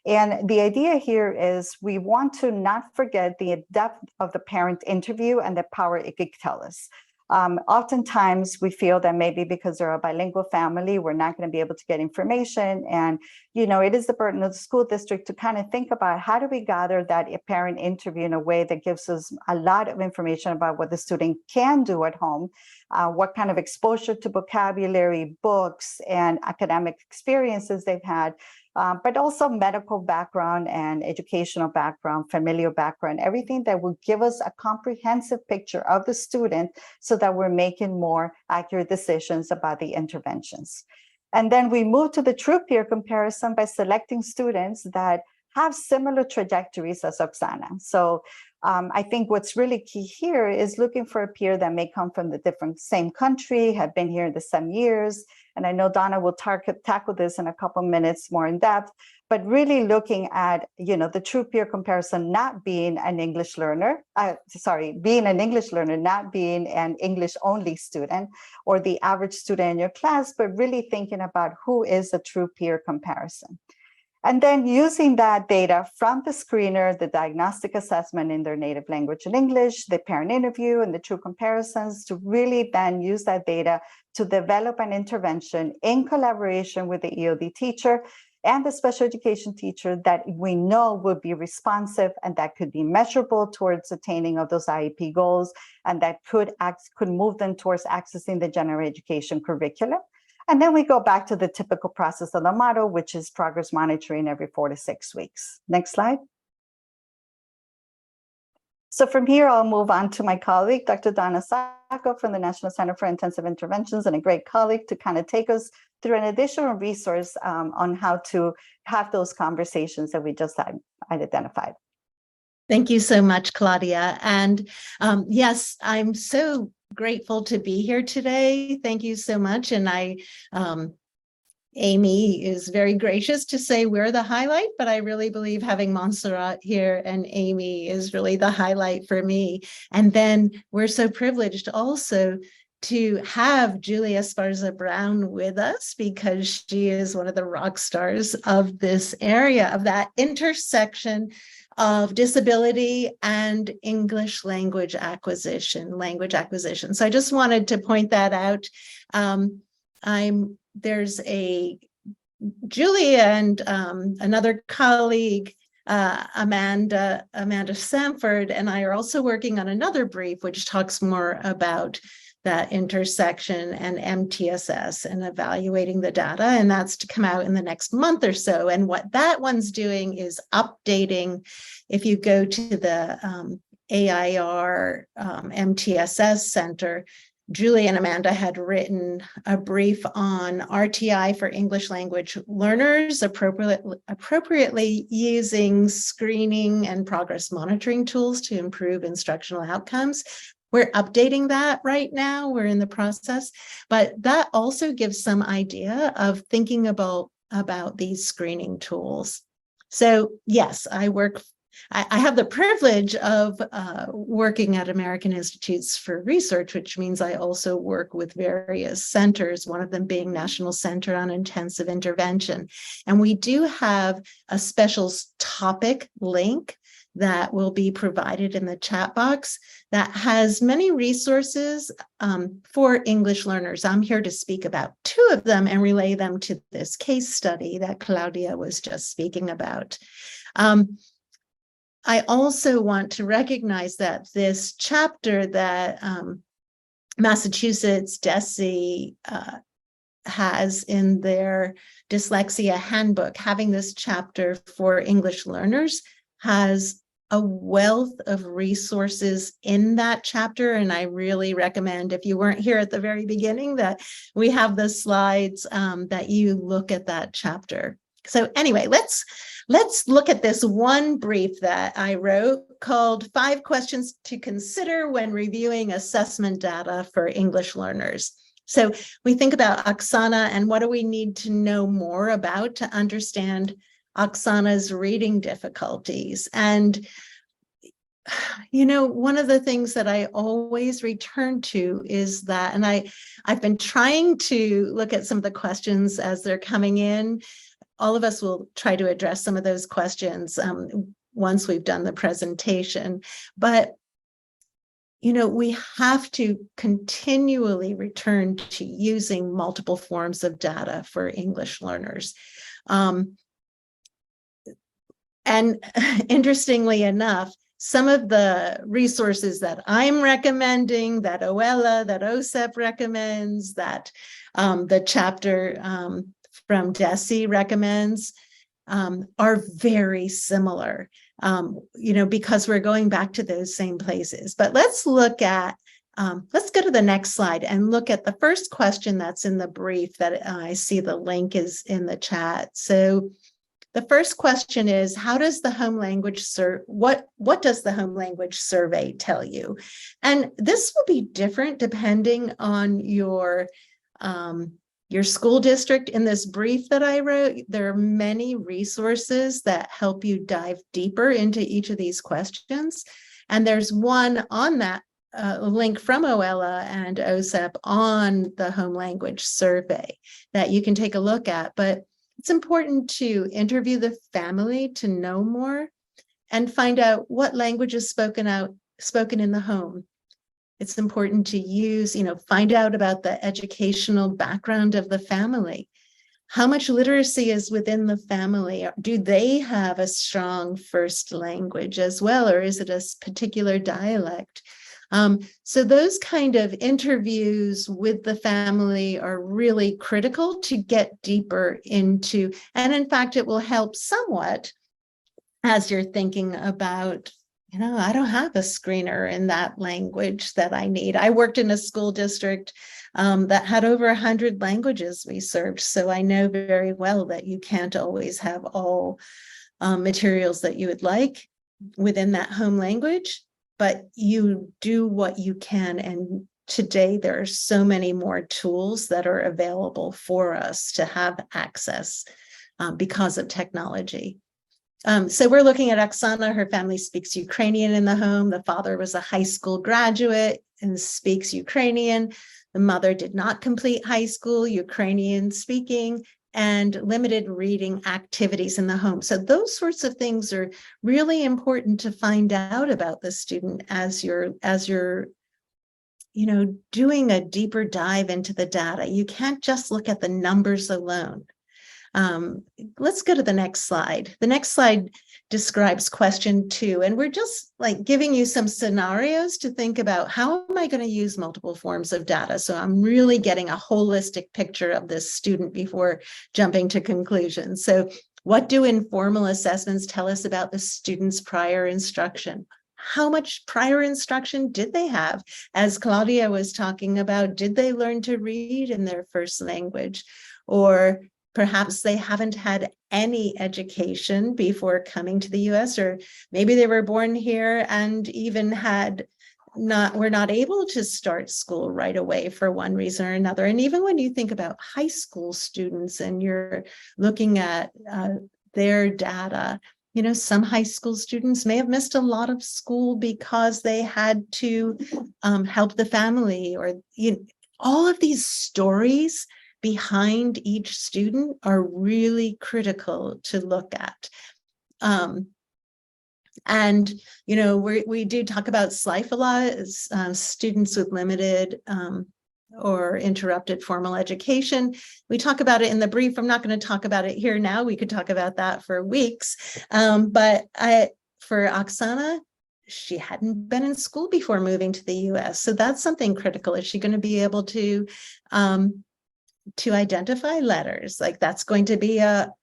And the idea here is we want to not forget the depth of the parent interview and the power it could tell us. Oftentimes we feel that maybe because they're a bilingual family, we're not going to be able to get information. And, it is the burden of the school district to kind of think about how do we gather that parent interview in a way that gives us a lot of information about what the student can do at home, what kind of exposure to vocabulary, books, and academic experiences they've had, but also medical background and educational background, familial background, everything that will give us a comprehensive picture of the student so that we're making more accurate decisions about the interventions. And then we move to the true peer comparison by selecting students that have similar trajectories as Oksana. So I think what's really key here is looking for a peer that may come from the same country, have been here the same years. And I know Donna will tackle this in a couple minutes more in depth, but really looking at, the true peer comparison not being an English learner, being an English learner, not being an English only student or the average student in your class, but really thinking about who is a true peer comparison. And then using that data from the screener, the diagnostic assessment in their native language in English, the parent interview, and the true comparisons to really then use that data to develop an intervention in collaboration with the EOD teacher and the special education teacher that we know will be responsive and that could be measurable towards attaining of those IEP goals, and that could move them towards accessing the general education curriculum. And then we go back to the typical process of the model, which is progress monitoring every 4 to 6 weeks. Next slide. So from here, I'll move on to my colleague, Dr. Donna Sacco from the National Center for Intensive Interventions, and a great colleague to kind of take us through an additional resource on how to have those conversations that we just had identified. Thank you so much, Claudia. And yes, I'm so grateful to be here today. Thank you so much. And Amy is very gracious to say we're the highlight, but I really believe having Montserrat here and Amy is really the highlight for me. And then we're so privileged also to have Julia Esparza Brown with us, because she is one of the rock stars of this area, of that intersection of disability and English language acquisition. So I just wanted to point that out. There's Julia and another colleague, Amanda Sanford, and I are also working on another brief which talks more about that intersection and MTSS and evaluating the data, and that's to come out in the next month or so. And what that one's doing is updating. If you go to the AIR MTSS Center, Julie and Amanda had written a brief on RTI for English language learners, appropriately using screening and progress monitoring tools to improve instructional outcomes. We're updating that right now. We're in the process, but that also gives some idea of thinking about these screening tools. So yes, I have the privilege of working at American Institutes for Research, which means I also work with various centers, one of them being National Center on Intensive Intervention. And we do have a special topic link that will be provided in the chat box that has many resources for English learners. I'm here to speak about 2 of them and relay them to this case study that Claudia was just speaking about. I also want to recognize that this chapter that Massachusetts DESE has in their dyslexia handbook, having this chapter for English learners has a wealth of resources in that chapter. And I really recommend, if you weren't here at the very beginning, that we have the slides that you look at that chapter. So anyway, let's look at this one brief that I wrote called 5 Questions to Consider When Reviewing Assessment Data for English Learners. So we think about Oksana and what do we need to know more about to understand Oksana's reading difficulties. And, you know, one of the things that I always return to is that, and I've been trying to look at some of the questions as they're coming in. All of us will try to address some of those questions once we've done the presentation. But, you know, we have to continually return to using multiple forms of data for English learners. And interestingly enough, some of the resources that I'm recommending, that OELA, that OSEP recommends, that the chapter from DESE recommends are very similar, you know, because we're going back to those same places. But let's look at, let's go to the next slide and look at the first question that's in the brief that I see the link is in the chat. So the first question is, how does the home language what does the home language survey tell you? And this will be different depending on your school district. In this brief that I wrote, there are many resources that help you dive deeper into each of these questions. And there's one on that link from OELA and OSEP on the home language survey that you can take a look at. But it's important to interview the family to know more and find out what language is spoken in the home. It's important to use, you know, find out about the educational background of the family. How much literacy is within the family? Do they have a strong first language as well, or is it a particular dialect? So those kind of interviews with the family are really critical to get deeper into, and in fact, it will help somewhat as you're thinking about, you know, I don't have a screener in that language that I need. I worked in a school district that had over 100 languages we served. So I know very well that you can't always have all materials that you would like within that home language, but you do what you can. And today there are so many more tools that are available for us to have access because of technology. So we're looking at Oksana. Her family speaks Ukrainian in the home. The father was a high school graduate and speaks Ukrainian. The mother did not complete high school, Ukrainian speaking, and limited reading activities in the home. So those sorts of things are really important to find out about the student as you're you know, doing a deeper dive into the data. You can't just look at the numbers alone. Let's go to the next slide. The next slide describes question 2, and we're just like giving you some scenarios to think about, how am I going to use multiple forms of data? So I'm really getting a holistic picture of this student before jumping to conclusions. So what do informal assessments tell us about the student's prior instruction? How much prior instruction did they have? As Claudia was talking about, did they learn to read in their first language? Or perhaps they haven't had any education before coming to the US, or maybe they were born here and even were not able to start school right away for one reason or another. And even when you think about high school students and you're looking at their data. You know, some high school students may have missed a lot of school because they had to help the family, or all of these stories behind each student are really critical to look at. And, you know, we do talk about SLIFE a lot, as students with limited or interrupted formal education. We talk about it in the brief. I'm not going to talk about it here now. We could talk about that for weeks. But for Oksana, she hadn't been in school before moving to the US. So that's something critical. Is she going to be able to identify letters? Like, that's going to be a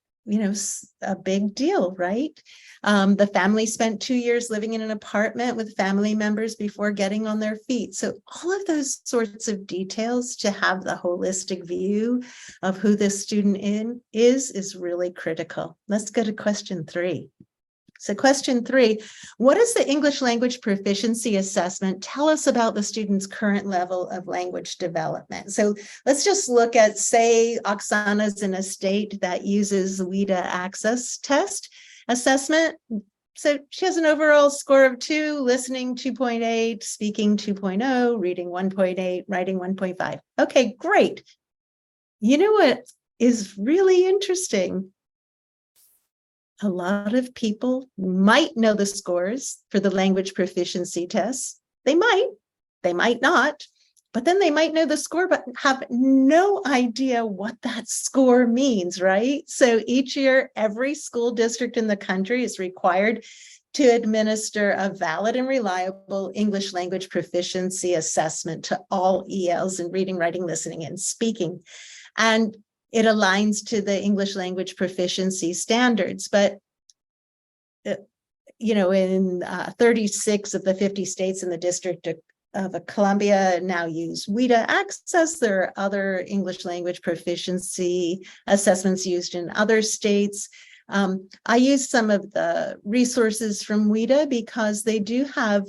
big deal, right? The family spent 2 years living in an apartment with family members before getting on their feet. So all of those sorts of details, to have the holistic view of who this student is really critical. Let's go to question 3. So question 3, what does the English language proficiency assessment tell us about the student's current level of language development? So let's just look at, say, Oksana's in a state that uses the WIDA access test assessment. So she has an overall score of 2, listening 2.8, speaking 2.0, reading 1.8, writing 1.5. Okay, great. You know what is really interesting? A lot of people might know the scores for the language proficiency tests. They might not, but then they might know the score, but have no idea what that score means, right? So each year, every school district in the country is required to administer a valid and reliable English language proficiency assessment to all ELs in reading, writing, listening, and speaking. And it aligns to the English language proficiency standards, but in 36 of the 50 states in the District of Columbia now use WIDA access. There are other English language proficiency assessments used in other states. I use some of the resources from WIDA because they do have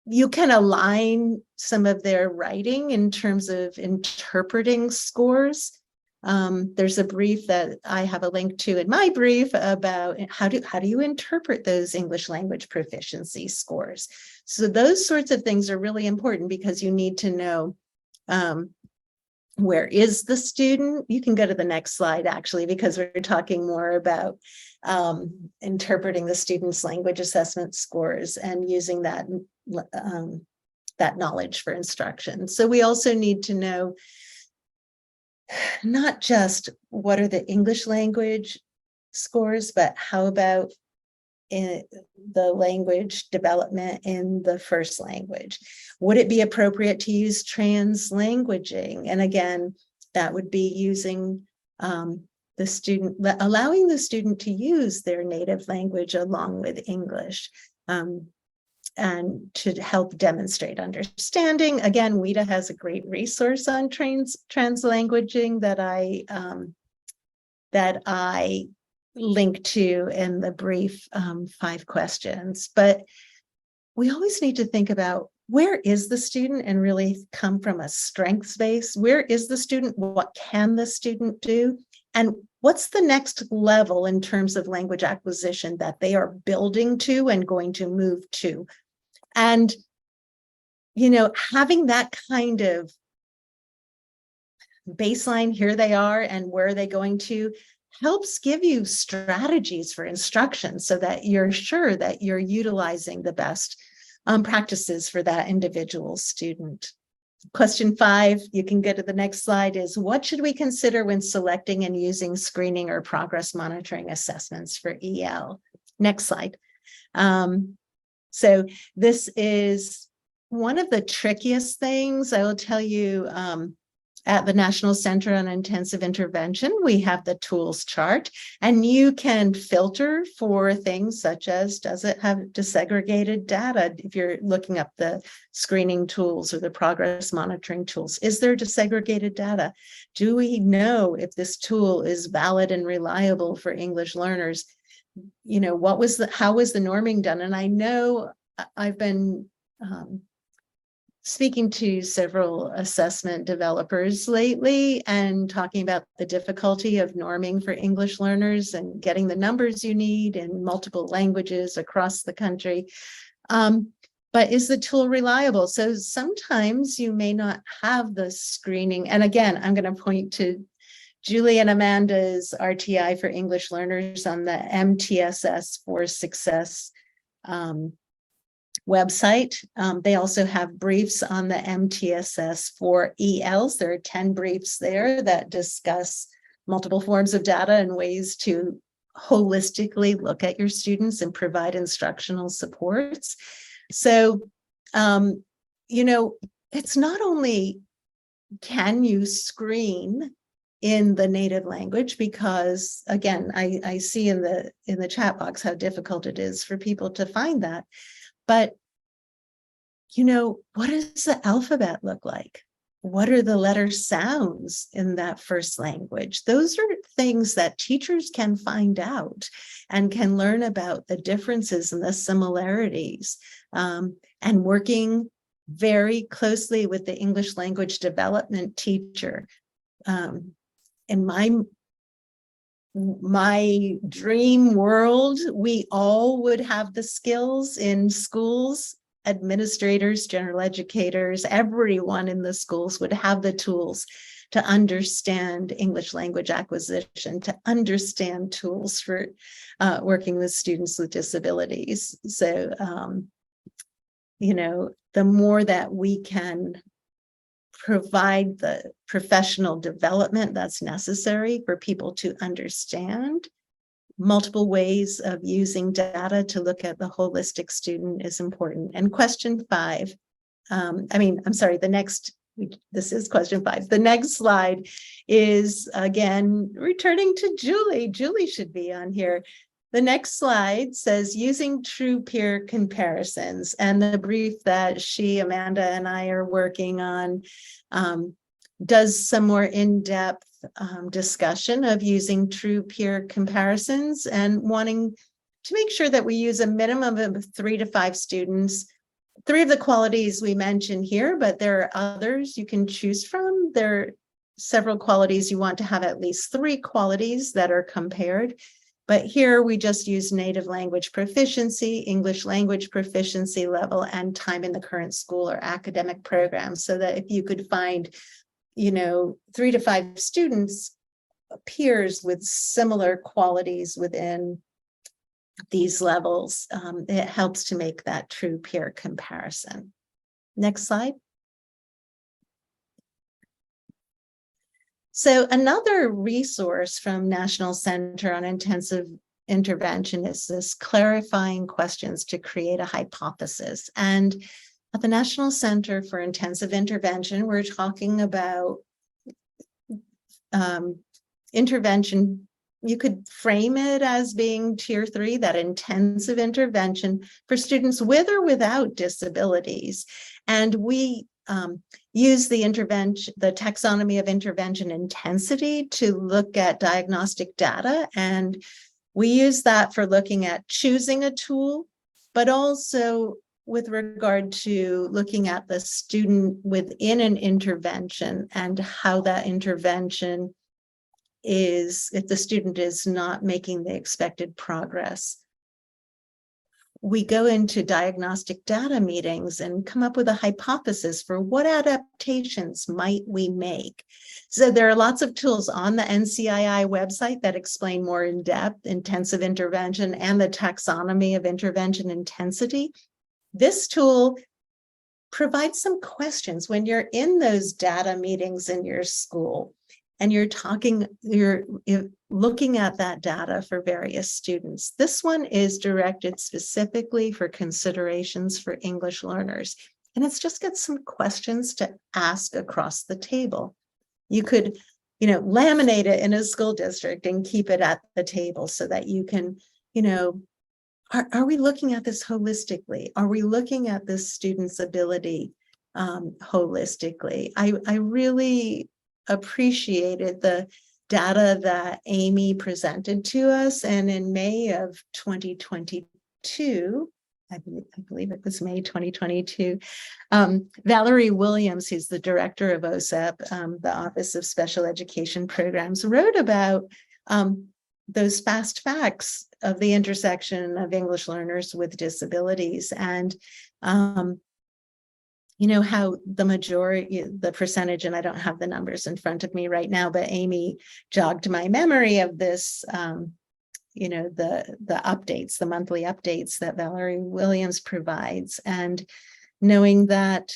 you can align some of their writing in terms of interpreting scores. There's a brief that I have a link to in my brief about how do you interpret those English language proficiency scores. So those sorts of things are really important because you need to know where is the student. You can go to the next slide, actually, because we're talking more about interpreting the student's language assessment scores and using that knowledge for instruction. So we also need to know not just what are the English language scores, but how about in the language development in the first language? Would it be appropriate to use translanguaging? And again, that would be using the student, allowing the student to use their native language along with English. And to help demonstrate understanding. Again, WIDA has a great resource on translanguaging that I link to in the brief 5 questions. But we always need to think about, where is the student, and really come from a strengths base. Where is the student? What can the student do? And what's the next level in terms of language acquisition that they are building to and going to move to? And, having that kind of baseline, here they are and where are they going to, helps give you strategies for instruction so that you're sure that you're utilizing the best practices for that individual student. Question 5, you can go to the next slide, is what should we consider when selecting and using screening or progress monitoring assessments for EL? Next slide. So this is one of the trickiest things. I will tell you, at the National Center on Intensive Intervention, we have the tools chart, and you can filter for things such as, does it have disaggregated data? If you're looking up the screening tools or the progress monitoring tools, is there disaggregated data? Do we know if this tool is valid and reliable for English learners? How was the norming done? And I know I've been speaking to several assessment developers lately and talking about the difficulty of norming for English learners and getting the numbers you need in multiple languages across the country. But is the tool reliable? So sometimes you may not have the screening. And again, I'm going to point to Julie and Amanda's RTI for English learners on the MTSS for Success website. They also have briefs on the MTSS for ELs. There are 10 briefs there that discuss multiple forms of data and ways to holistically look at your students and provide instructional supports. So, you know, it's not only can you screen in the native language, because again, I see in the chat box how difficult it is for people to find that. But, you know, what does the alphabet look like? What are the letter sounds in that first language? Those are things that teachers can find out and can learn about the differences and the similarities, and working very closely with the English language development teacher. In my dream world, we all would have the skills in schools. Administrators, general educators, everyone in the schools would have the tools to understand English language acquisition, to understand tools for working with students with disabilities. So, you know, the more that we can provide the professional development that's necessary for people to understand multiple ways of using data to look at the holistic student is important. And question 5, this is question 5. The next slide is, again, returning to Julie. Julie should be on here. The next slide says using true peer comparisons, and the brief that Amanda and I are working on does some more in-depth discussion of using true peer comparisons and wanting to make sure that we use a minimum of 3 to 5 students. 3 of the qualities we mentioned here, but there are others you can choose from. There are several qualities you want to have at least 3 qualities that are compared. But here we just use native language proficiency, English language proficiency level, and time in the current school or academic program, so that if you could find, you know, 3 to 5 students, peers with similar qualities within these levels, it helps to make that true peer comparison. Next slide. So another resource from National Center on Intensive Intervention is this clarifying questions to create a hypothesis. And at the National Center for Intensive Intervention, we're talking about intervention. You could frame it as being tier 3, that intensive intervention for students with or without disabilities. And we use the taxonomy of intervention intensity to look at diagnostic data. And we use that for looking at choosing a tool, but also with regard to looking at the student within an intervention and how that intervention is, if the student is not making the expected progress. We go into diagnostic data meetings and come up with a hypothesis for what adaptations might we make. So there are lots of tools on the NCII website that explain more in depth intensive intervention and the taxonomy of intervention intensity. This tool provides some questions when you're in those data meetings in your school and you're looking at that data for various students. This one is directed specifically for considerations for English learners. And it's just got some questions to ask across the table. You could, you know, laminate it in a school district and keep it at the table so that you can, you know, are we looking at this holistically? Are we looking at this student's ability holistically? I really appreciated the data that Amy presented to us. And in May of 2022, I believe it was May 2022. Valerie Williams, who's the director of OSEP, the Office of Special Education Programs, wrote about those fast facts of the intersection of English learners with disabilities, and you know, how the majority, the percentage, and I don't have the numbers in front of me right now, but Amy jogged my memory of this, you know, the updates, the monthly updates that Valerie Williams provides, and knowing that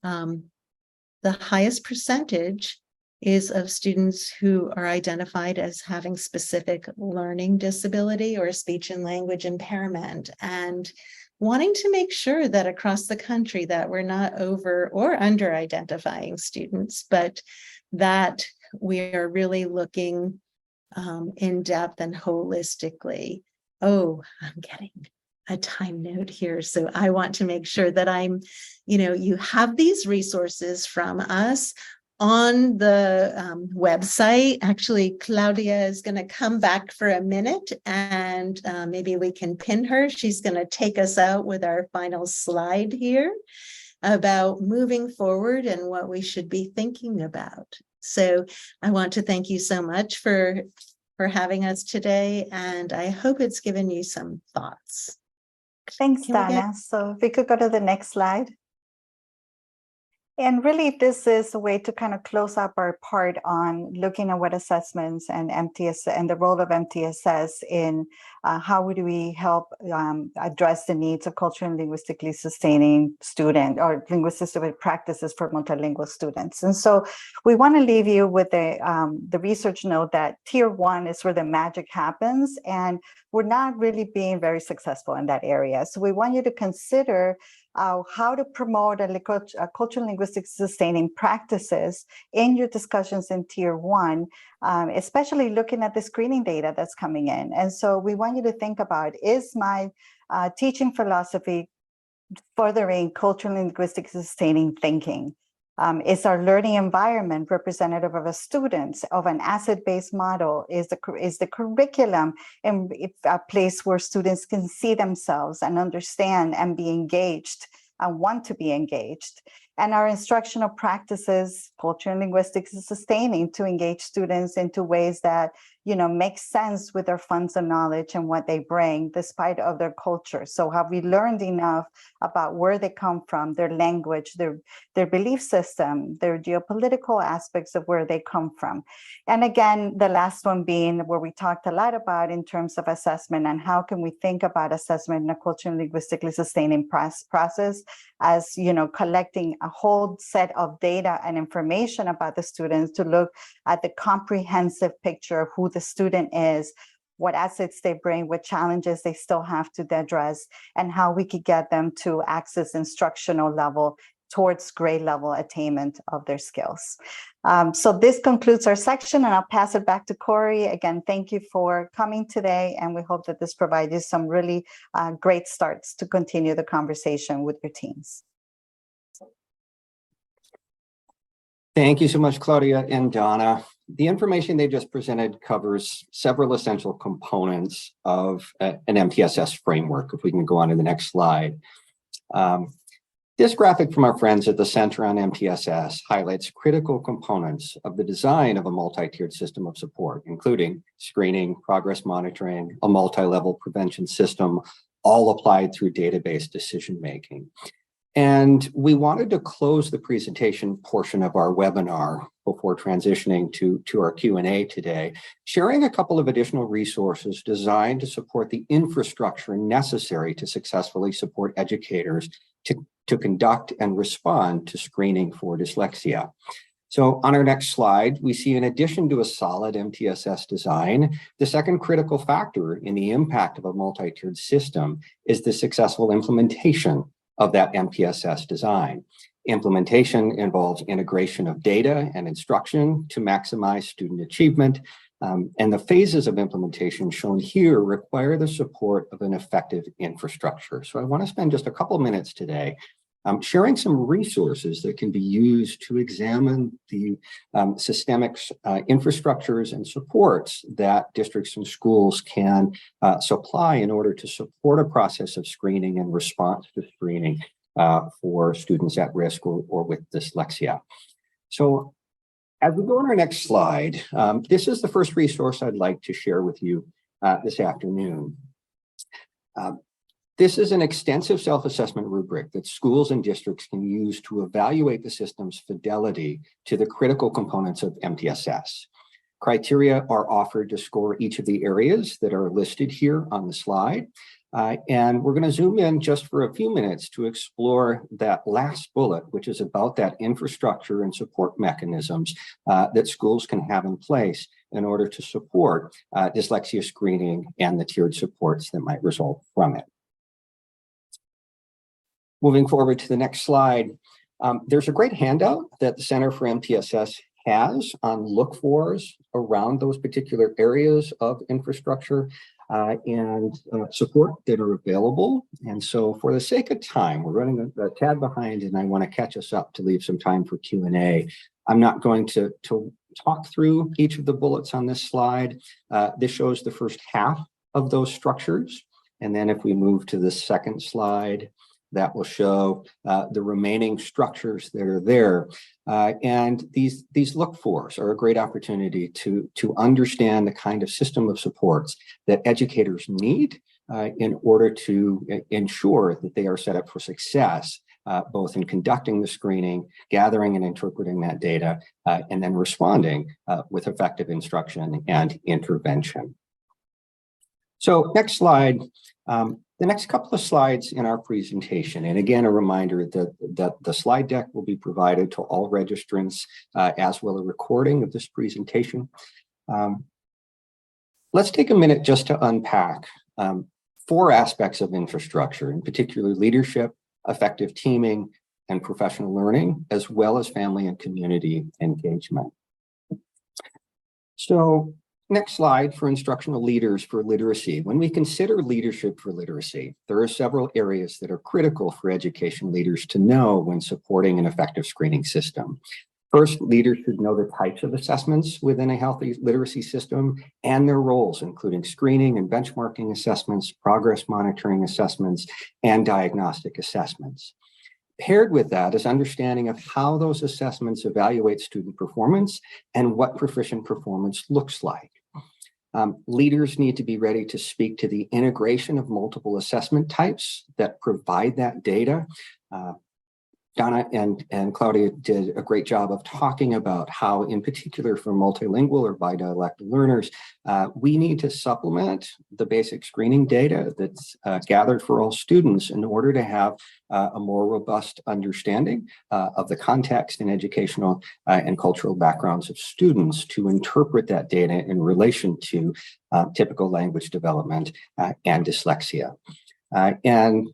the highest percentage is of students who are identified as having specific learning disability or speech and language impairment, and wanting to make sure that across the country that we're not over or under identifying students, but that we are really looking in depth and holistically. Oh, I'm getting a time note here. So I want to make sure that I'm, you know, you have these resources from us on the website. Actually, Claudia is going to come back for a minute, and maybe we can pin her. She's going to take us out with our final slide here about moving forward and what we should be thinking about. So I want to thank you so much for having us today, and I hope it's given you some thoughts. Thanks, Dana. So if we could go to the next slide. And really, this is a way to kind of close up our part on looking at what assessments and MTSS and the role of MTSS in how do we help address the needs of culturally and linguistically sustaining student or linguistic practices for multilingual students. And so we want to leave you with the research note that tier 1 is where the magic happens, and we're not really being very successful in that area. So we want you to consider how to promote a cultural linguistic sustaining practices in your discussions in tier 1, especially looking at the screening data that's coming in. And so we want you to think about, is my teaching philosophy furthering cultural linguistic sustaining thinking? Is our learning environment representative of a student, of an asset-based model? Is the curriculum in a place where students can see themselves and understand and be engaged and want to be engaged? And our instructional practices, cultural and linguistic sustaining, to engage students into ways that, you know, make sense with their funds of knowledge and what they bring despite of their culture. So have we learned enough about where they come from, their language, their belief system, their geopolitical aspects of where they come from? And again, the last one being where we talked a lot about in terms of assessment and how can we think about assessment in a culturally linguistically sustaining process as, you know, collecting a whole set of data and information about the students to look at the comprehensive picture of who the student is, what assets they bring, what challenges they still have to address, and how we could get them to access instructional level towards grade level attainment of their skills. So this concludes our section, and I'll pass it back to Corey. Again, thank you for coming today, and we hope that this provides you some really great starts to continue the conversation with your teams. Thank you so much, Claudia and Donna. The information they just presented covers several essential components of an MTSS framework. If we can go on to the next slide. This graphic from our friends at the Center on MTSS highlights critical components of the design of a multi-tiered system of support, including screening, progress monitoring, a multi-level prevention system, all applied through database decision-making. And we wanted to close the presentation portion of our webinar before transitioning to our Q&A today, sharing a couple of additional resources designed to support the infrastructure necessary to successfully support educators to conduct and respond to screening for dyslexia. So on our next slide, we see in addition to a solid MTSS design, the second critical factor in the impact of a multi-tiered system is the successful implementation of that MTSS design. Implementation involves integration of data and instruction to maximize student achievement, and the phases of implementation shown here require the support of an effective infrastructure. So I want to spend just a couple minutes today sharing some resources that can be used to examine the systemic infrastructures and supports that districts and schools can supply in order to support a process of screening and response to screening for students at risk or with dyslexia. So as we go on our next slide, this is the first resource I'd like to share with you this afternoon. This is an extensive self-assessment rubric that schools and districts can use to evaluate the system's fidelity to the critical components of MTSS. Criteria are offered to score each of the areas that are listed here on the slide. And we're going to zoom in just for a few minutes to explore that last bullet, which is about that infrastructure and support mechanisms that schools can have in place in order to support dyslexia screening and the tiered supports that might result from it. Moving forward to the next slide, there's a great handout that the Center for MTSS has on look-fors around those particular areas of infrastructure and support that are available. And so for the sake of time, we're running a tad behind and I want to catch us up to leave some time for Q&A. I'm not going to talk through each of the bullets on this slide. This shows the first half of those structures. And then if we move to the second slide, that will show the remaining structures that are there. And these look-fors are a great opportunity to understand the kind of system of supports that educators need in order to ensure that they are set up for success, both in conducting the screening, gathering and interpreting that data, and then responding with effective instruction and intervention. So next slide. The next couple of slides in our presentation, and again, a reminder that the slide deck will be provided to all registrants as well as a recording of this presentation. Let's take a minute just to unpack 4 aspects of infrastructure, in particular leadership, effective teaming, and professional learning, as well as family and community engagement. So, next slide for instructional leaders for literacy. When we consider leadership for literacy, there are several areas that are critical for education leaders to know when supporting an effective screening system. First, leaders should know the types of assessments within a healthy literacy system and their roles, including screening and benchmarking assessments, progress monitoring assessments, and diagnostic assessments. Paired with that is understanding of how those assessments evaluate student performance and what proficient performance looks like. Leaders need to be ready to speak to the integration of multiple assessment types that provide that data. Donna and Claudia did a great job of talking about how, in particular for multilingual or bidialectal learners, we need to supplement the basic screening data that's gathered for all students in order to have a more robust understanding of the context and educational and cultural backgrounds of students to interpret that data in relation to typical language development and dyslexia. And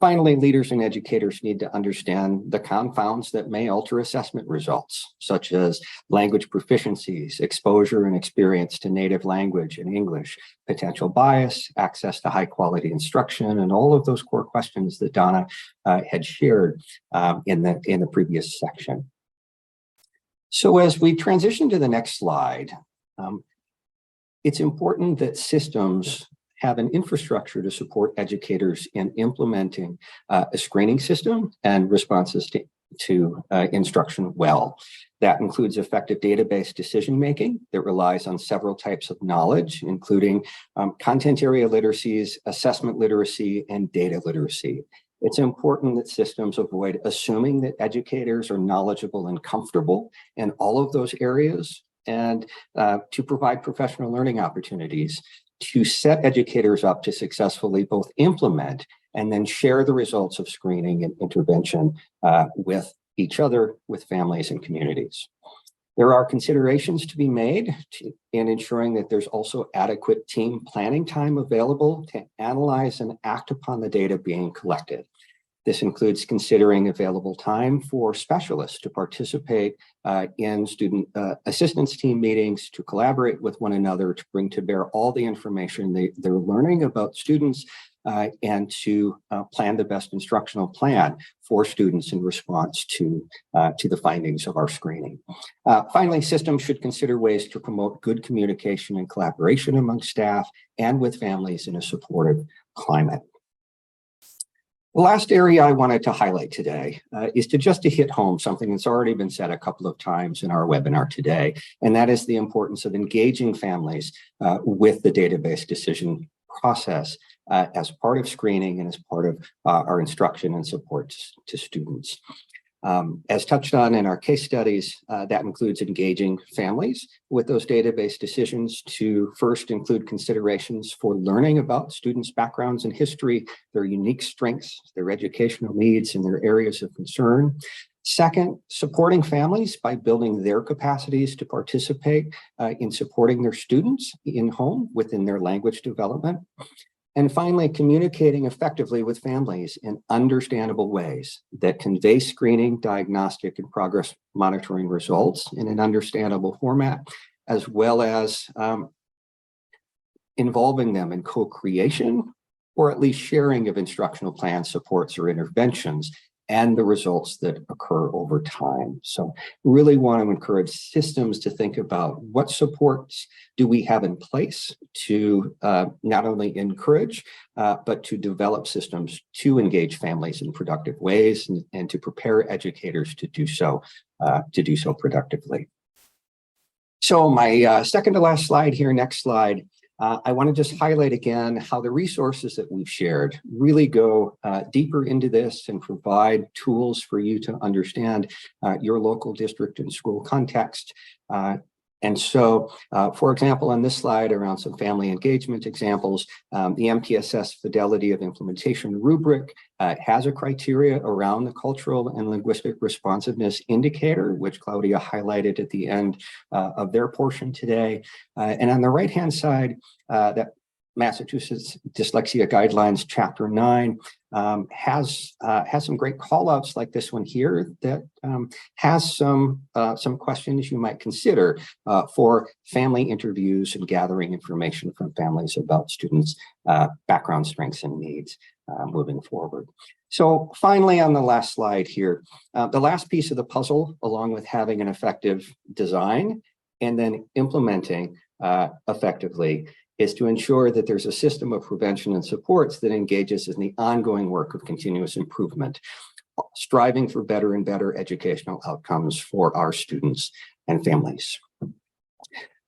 finally, leaders and educators need to understand the confounds that may alter assessment results, such as language proficiencies, exposure and experience to native language and English, potential bias, access to high quality instruction, and all of those core questions that Donna had shared in the previous section. So as we transition to the next slide, it's important that systems have an infrastructure to support educators in implementing a screening system and responses to instruction well. That includes effective database decision-making that relies on several types of knowledge, including content area literacies, assessment literacy, and data literacy. It's important that systems avoid assuming that educators are knowledgeable and comfortable in all of those areas, and to provide professional learning opportunities to set educators up to successfully both implement and then share the results of screening and intervention with each other, with families and communities. There are considerations to be made in ensuring that there's also adequate team planning time available to analyze and act upon the data being collected. This includes considering available time for specialists to participate in student assistance team meetings, to collaborate with one another, to bring to bear all the information they're learning about students and to plan the best instructional plan for students in response to the findings of our screening. Finally, systems should consider ways to promote good communication and collaboration among staff and with families in a supportive climate. The last area I wanted to highlight today is to hit home something that's already been said a couple of times in our webinar today, and that is the importance of engaging families with the database decision process as part of screening and as part of our instruction and support to students. As touched on in our case studies, that includes engaging families with those database decisions to first include considerations for learning about students' backgrounds and history, their unique strengths, their educational needs, and their areas of concern. Second, supporting families by building their capacities to participate in supporting their students in home within their language development. And finally, communicating effectively with families in understandable ways that convey screening, diagnostic, and progress monitoring results in an understandable format, as well as involving them in co-creation or at least sharing of instructional plans, supports, or interventions, and the results that occur over time. So really want to encourage systems to think about what supports do we have in place to not only encourage, but to develop systems to engage families in productive ways and to prepare educators to do so productively. So my second to last slide here, next slide, I want to just highlight again how the resources that we've shared really go deeper into this and provide tools for you to understand your local district and school context. And so, for example, on this slide around some family engagement examples, the MTSS Fidelity of Implementation rubric has a criteria around the cultural and linguistic responsiveness indicator, which Claudia highlighted at the end of their portion today. And on the right-hand side, that Massachusetts Dyslexia Guidelines, Chapter 9, has some great call-outs like this one here that has some questions you might consider for family interviews and gathering information from families about students' background, strengths, and needs moving forward. So finally, on the last slide here, the last piece of the puzzle, along with having an effective design and then implementing effectively, is to ensure that there's a system of prevention and supports that engages in the ongoing work of continuous improvement, striving for better and better educational outcomes for our students and families.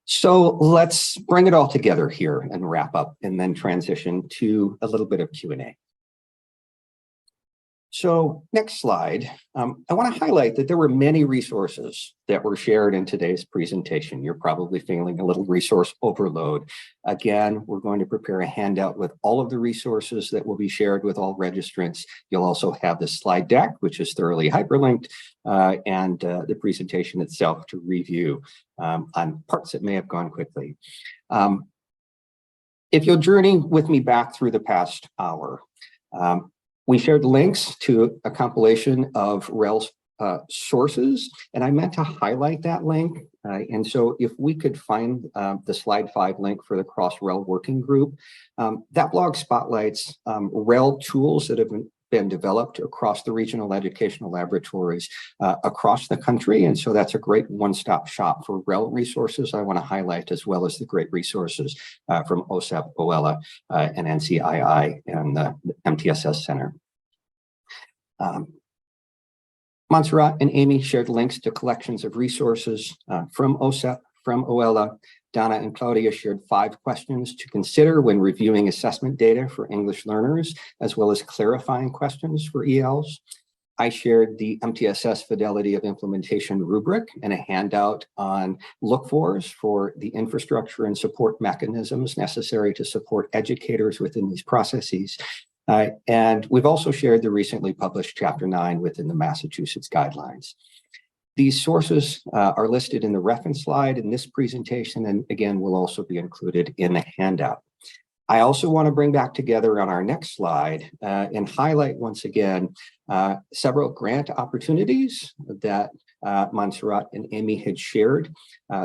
So let's bring it all together here and wrap up and then transition to a little bit of Q&A. So next slide, I want to highlight that there were many resources that were shared in today's presentation. You're probably feeling a little resource overload. Again, we're going to prepare a handout with all of the resources that will be shared with all registrants. You'll also have the slide deck, which is thoroughly hyperlinked, and the presentation itself to review on parts that may have gone quickly. If you'll journey with me back through the past hour, we shared links to a compilation of REL's sources, and I meant to highlight that link. And so if we could find the slide 5 link for the Cross-REL working group, that blog spotlights REL tools that have been developed across the regional educational laboratories across the country. And so that's a great one-stop shop for REL resources I want to highlight, as well as the great resources from OSEP, OELA, and NCII and the MTSS Center. Montserrat and Amy shared links to collections of resources from OSEP, from OELA. Donna and Claudia shared 5 questions to consider when reviewing assessment data for English learners, as well as clarifying questions for ELs. I shared the MTSS Fidelity of Implementation rubric and a handout on look-fors for the infrastructure and support mechanisms necessary to support educators within these processes. And we've also shared the recently published Chapter 9 within the Massachusetts Guidelines. These sources are listed in the reference slide in this presentation, and again, will also be included in the handout. I also want to bring back together on our next slide and highlight once again several grant opportunities that Montserrat and Amy had shared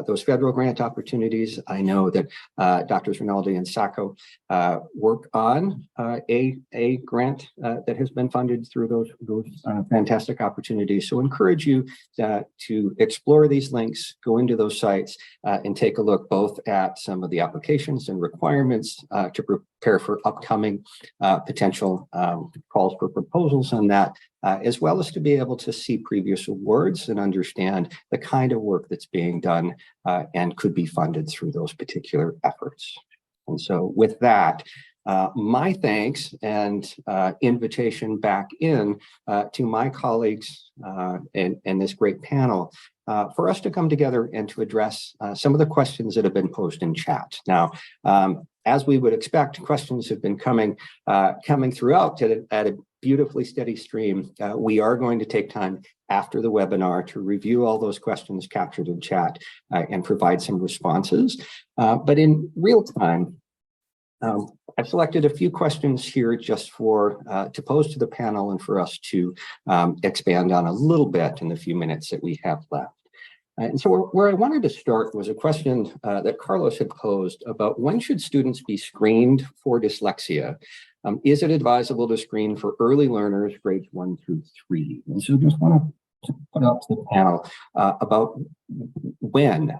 those federal grant opportunities. I know that Drs. Rinaldi and Sacco work on a grant that has been funded through those fantastic opportunities. So encourage you to explore these links, go into those sites and take a look both at some of the applications and requirements to prepare for upcoming potential calls for proposals on that, as well as to be able to see previous awards and understand the kind of work that's being done and could be funded through those particular efforts. And so with that, my thanks and invitation back in to my colleagues and this great panel for us to come together and to address some of the questions that have been posed in chat. Now, as we would expect, questions have been coming throughout at a beautifully steady stream. We are going to take time after the webinar to review all those questions captured in chat and provide some responses. But in real time, I've selected a few questions here just to pose to the panel and for us to expand on a little bit in the few minutes that we have left. And so where I wanted to start was a question that Carlos had posed about when should students be screened for dyslexia? Is it advisable to screen for early learners grades 1 through 3? And so just want to put up to the panel about when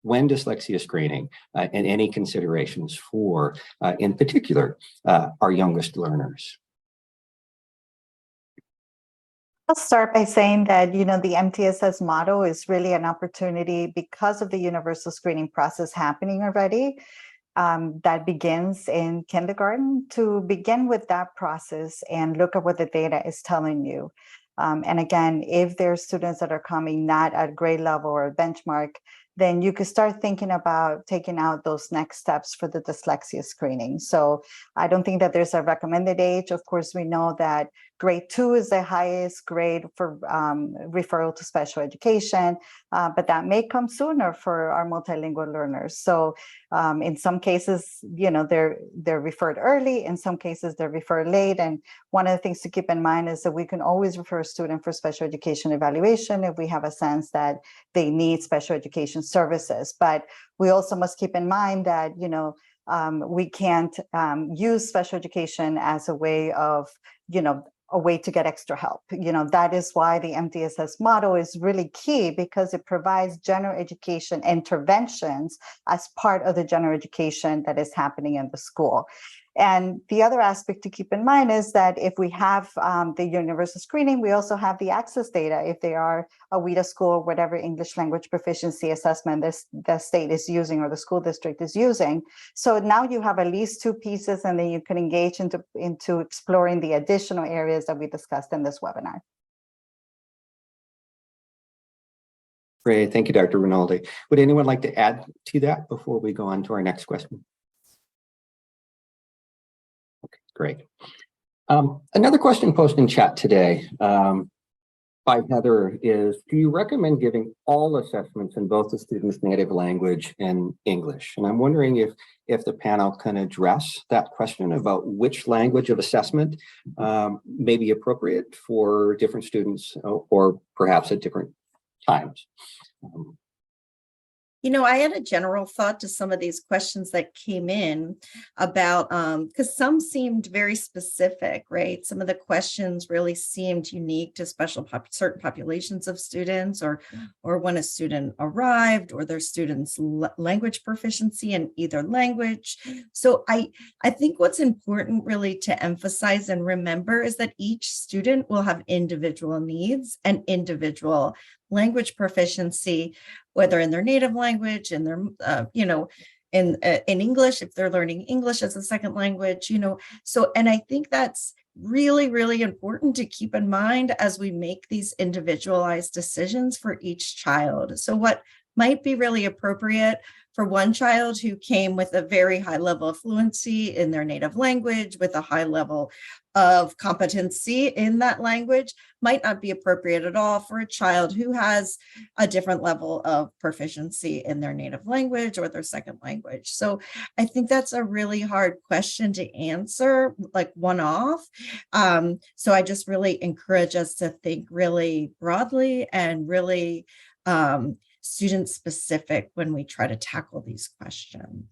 dyslexia screening and any considerations for, in particular, our youngest learners. I'll start by saying that, the MTSS motto is really an opportunity because of the universal screening process happening already. That begins in kindergarten, to begin with that process and look at what the data is telling you. And again, if there are students that are coming not at grade level or benchmark, then you could start thinking about taking out those next steps for the dyslexia screening. So I don't think that there's a recommended age. Of course, we know that grade 2 is the highest grade for referral to special education, but that may come sooner for our multilingual learners. So in some cases, they're referred early. In some cases, they're referred late. And one of the things to keep in mind is that we can always refer a student for special education evaluation if we have a sense that they need special education services. But we also must keep in mind that, we can't use special education as a way of, a way to get extra help. That is why the MTSS model is really key, because it provides general education interventions as part of the general education that is happening in the school. And the other aspect to keep in mind is that if we have the universal screening, we also have the access data if they are a WIDA school, whatever English language proficiency assessment the state is using or the school district is using. So now you have at least 2 pieces, and then you can engage into exploring the additional areas that we discussed in this webinar. Great, thank you, Dr. Rinaldi. Would anyone like to add to that before we go on to our next question? Great. Another question posted in chat today by Heather is, do you recommend giving all assessments in both the student's native language and English? And I'm wondering if the panel can address that question about which language of assessment may be appropriate for different students or perhaps at different times. I had a general thought to some of these questions that came in about, because some seemed very specific, right? Some of the questions really seemed unique to certain populations of students, or when a student arrived, or their students' language proficiency in either language. So I think what's important really to emphasize and remember is that each student will have individual needs and individual language proficiency, whether in their native language, in their, in English, if they're learning English as a second language, So, and I think that's really, really important to keep in mind as we make these individualized decisions for each child. So what might be really appropriate for one child who came with a very high level of fluency in their native language, with a high level of competency in that language, might not be appropriate at all for a child who has a different level of proficiency in their native language or their second language. So I think that's a really hard question to answer, like one off. So I just really encourage us to think really broadly and really student specific when we try to tackle these questions.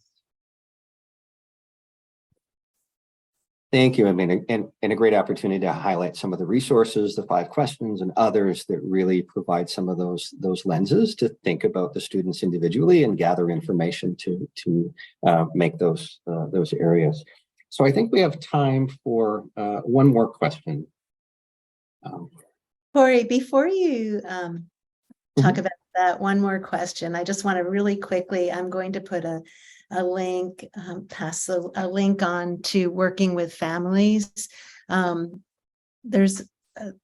Thank you. I mean, and a great opportunity to highlight some of the resources, the 5 questions and others that really provide some of those lenses to think about the students individually and gather information to make those areas. So I think we have time for one more question. Corey, before you talk about that one more question, I just want to really quickly, I'm going to put a link, pass a link on to working with families. There's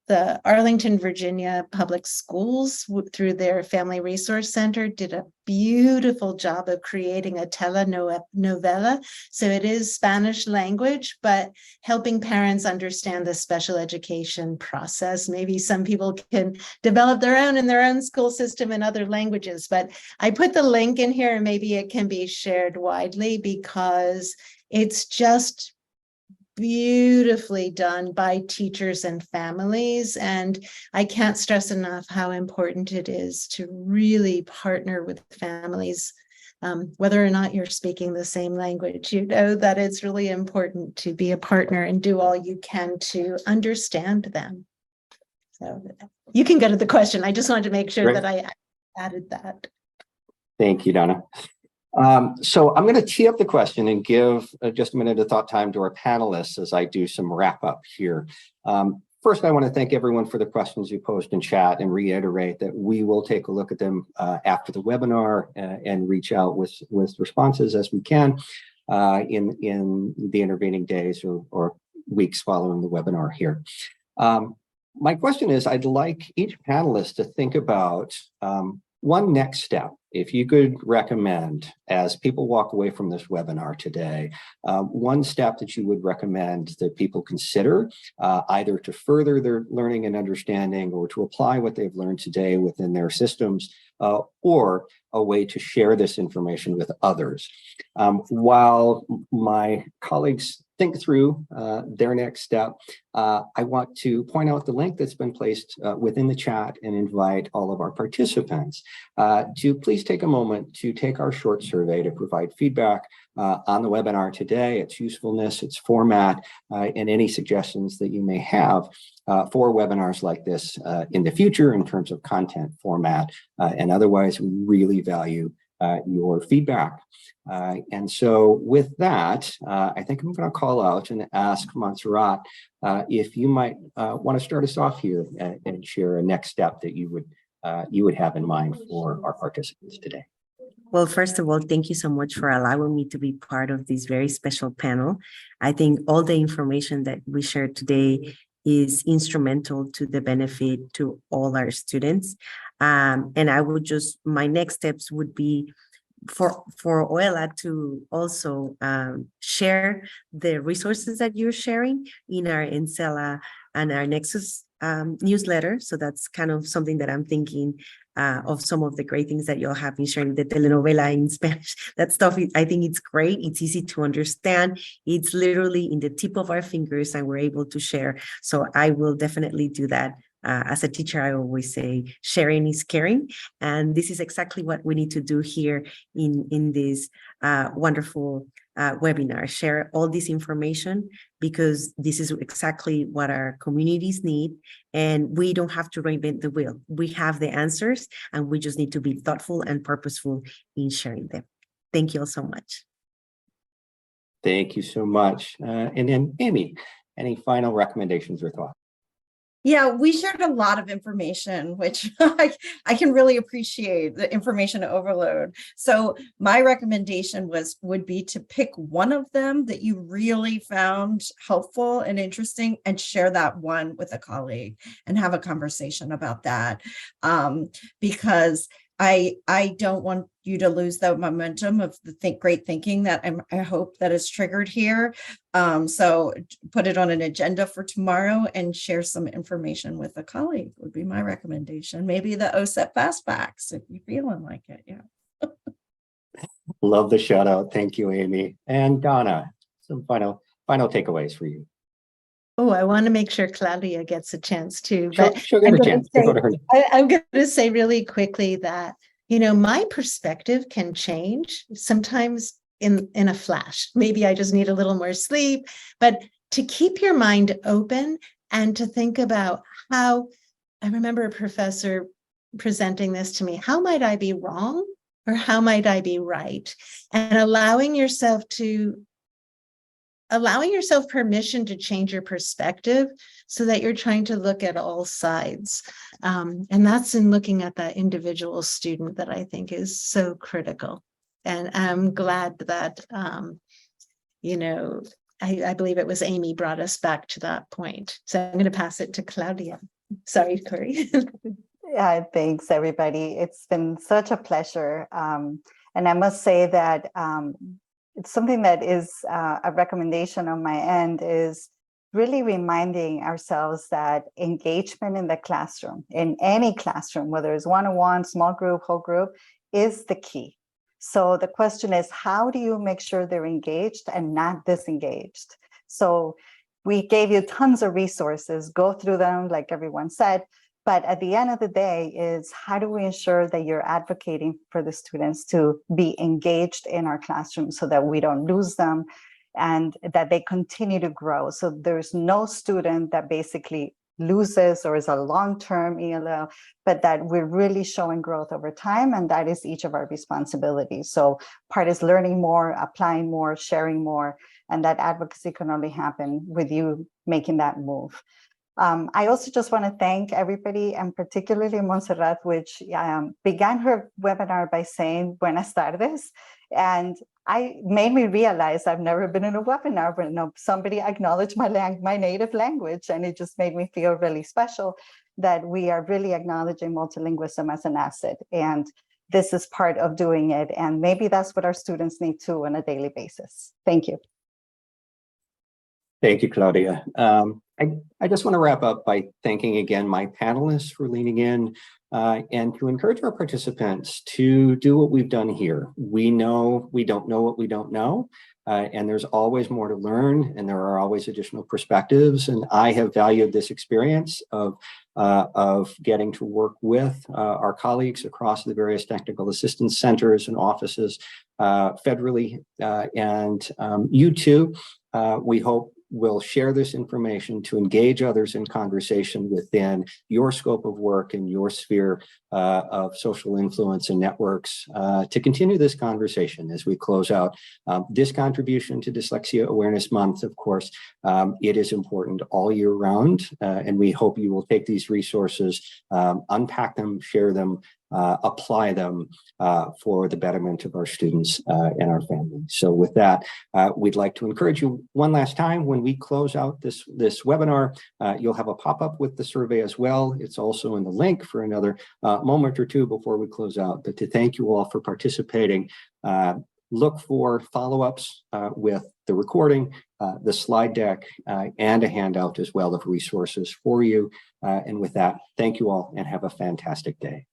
the Arlington, Virginia Public Schools through their Family Resource Center did a beautiful job of creating a telenovela. So it is Spanish language, but helping parents understand the special education process. Maybe some people can develop their own in their own school system in other languages, but I put the link in here and maybe it can be shared widely because it's just beautifully done by teachers and families. And I can't stress enough how important it is to really partner with families, whether or not you're speaking the same language. You know that it's really important to be a partner and do all you can to understand them. So you can go to the question. I just wanted to make sure that I added that. Thank you, Donna. So I'm going to tee up the question and give just a minute of thought time to our panelists as I do some wrap up here. First, I want to thank everyone for the questions you posed in chat and reiterate that we will take a look at them after the webinar and reach out with responses as we can in the intervening days or weeks following the webinar here. My question is, I'd like each panelist to think about one next step. If you could recommend, as people walk away from this webinar today, one step that you would recommend that people consider, either to further their learning and understanding or to apply what they've learned today within their systems, or a way to share this information with others. While my colleagues think through their next step, I want to point out the link that's been placed within the chat and invite all of our participants to please take a moment to take our short survey to provide feedback on the webinar today, its usefulness, its format, and any suggestions that you may have for webinars like this in the future in terms of content, format, and otherwise. We really value your feedback. And so with that, I think I'm going to call out and ask Montserrat if you might want to start us off here and share a next step that you would have in mind for our participants today. Well, first of all, thank you so much for allowing me to be part of this very special panel. I think all the information that we shared today is instrumental to the benefit to all our students. And I would just, my next steps would be for OELA to also share the resources that you're sharing in our Encela and our Nexus newsletter. So that's kind of something that I'm thinking of, some of the great things that you'll have been sharing, the telenovela in Spanish. That stuff, I think it's great. It's easy to understand. It's literally in the tip of our fingers and we're able to share. So I will definitely do that. As a teacher, I always say sharing is caring. And this is exactly what we need to do here in this wonderful webinar. Share all this information because this is exactly what our communities need. And we don't have to reinvent the wheel. We have the answers and we just need to be thoughtful and purposeful in sharing them. Thank you all so much. Thank you so much. And then Amy, any final recommendations or thoughts? Yeah, we shared a lot of information, which I can really appreciate, the information overload. So my recommendation would be to pick one of them that you really found helpful and interesting and share that one with a colleague and have a conversation about that. Because I don't want you to lose the momentum of the great thinking that I hope that is triggered here. So put it on an agenda for tomorrow and share some information with a colleague would be my recommendation. Maybe the OSEP fastbacks if you're feeling like it. Yeah. Love the shout out. Thank you, Amy. And Donna, some final takeaways for you. Oh, I want to make sure Claudia gets a chance too. She'll get a chance. Go to her. I'm going to say really quickly that, my perspective can change sometimes in a flash. Maybe I just need a little more sleep, but to keep your mind open and to think about how, I remember a professor presenting this to me, how might I be wrong or how might I be right? And allowing yourself permission to change your perspective so that you're trying to look at all sides. And that's in looking at that individual student that I think is so critical. And I'm glad that, I believe it was Amy brought us back to that point. So I'm going to pass it to Claudia. Sorry, Corey. Yeah, thanks, everybody. It's been such a pleasure. And I must say that it's something that is a recommendation on my end is really reminding ourselves that engagement in the classroom, in any classroom, whether it's one-on-one, small group, whole group, is the key. So the question is, how do you make sure they're engaged and not disengaged? So we gave you tons of resources, go through them, like everyone said. But at the end of the day is how do we ensure that you're advocating for the students to be engaged in our classroom so that we don't lose them and that they continue to grow. So there's no student that basically loses or is a long-term ELL, but that we're really showing growth over time. And that is each of our responsibilities. So part is learning more, applying more, sharing more, and that advocacy can only happen with you making that move. I also just want to thank everybody, and particularly Montserrat, which began her webinar by saying buenas tardes. And I made me realize I've never been in a webinar where somebody acknowledged my native language. And it just made me feel really special that we are really acknowledging multilingualism as an asset. And this is part of doing it. And maybe that's what our students need too on a daily basis. Thank you. Thank you, Claudia. I just want to wrap up by thanking again my panelists for leaning in and to encourage our participants to do what we've done here. We know we don't know what we don't know, and there's always more to learn, and there are always additional perspectives. And I have valued this experience of getting to work with our colleagues across the various technical assistance centers and offices federally, and you too. We hope will share this information to engage others in conversation within your scope of work and your sphere of social influence and networks to continue this conversation as we close out this contribution to Dyslexia Awareness Month. Of course, it is important all year round, and we hope you will take these resources, unpack them, share them, apply them for the betterment of our students and our families. So with that, we'd like to encourage you one last time when we close out this webinar, you'll have a pop-up with the survey as well. It's also in the link for another moment or two before we close out. But to thank you all for participating, look for follow-ups with the recording, the slide deck, and a handout as well of resources for you. And with that, thank you all and have a fantastic day.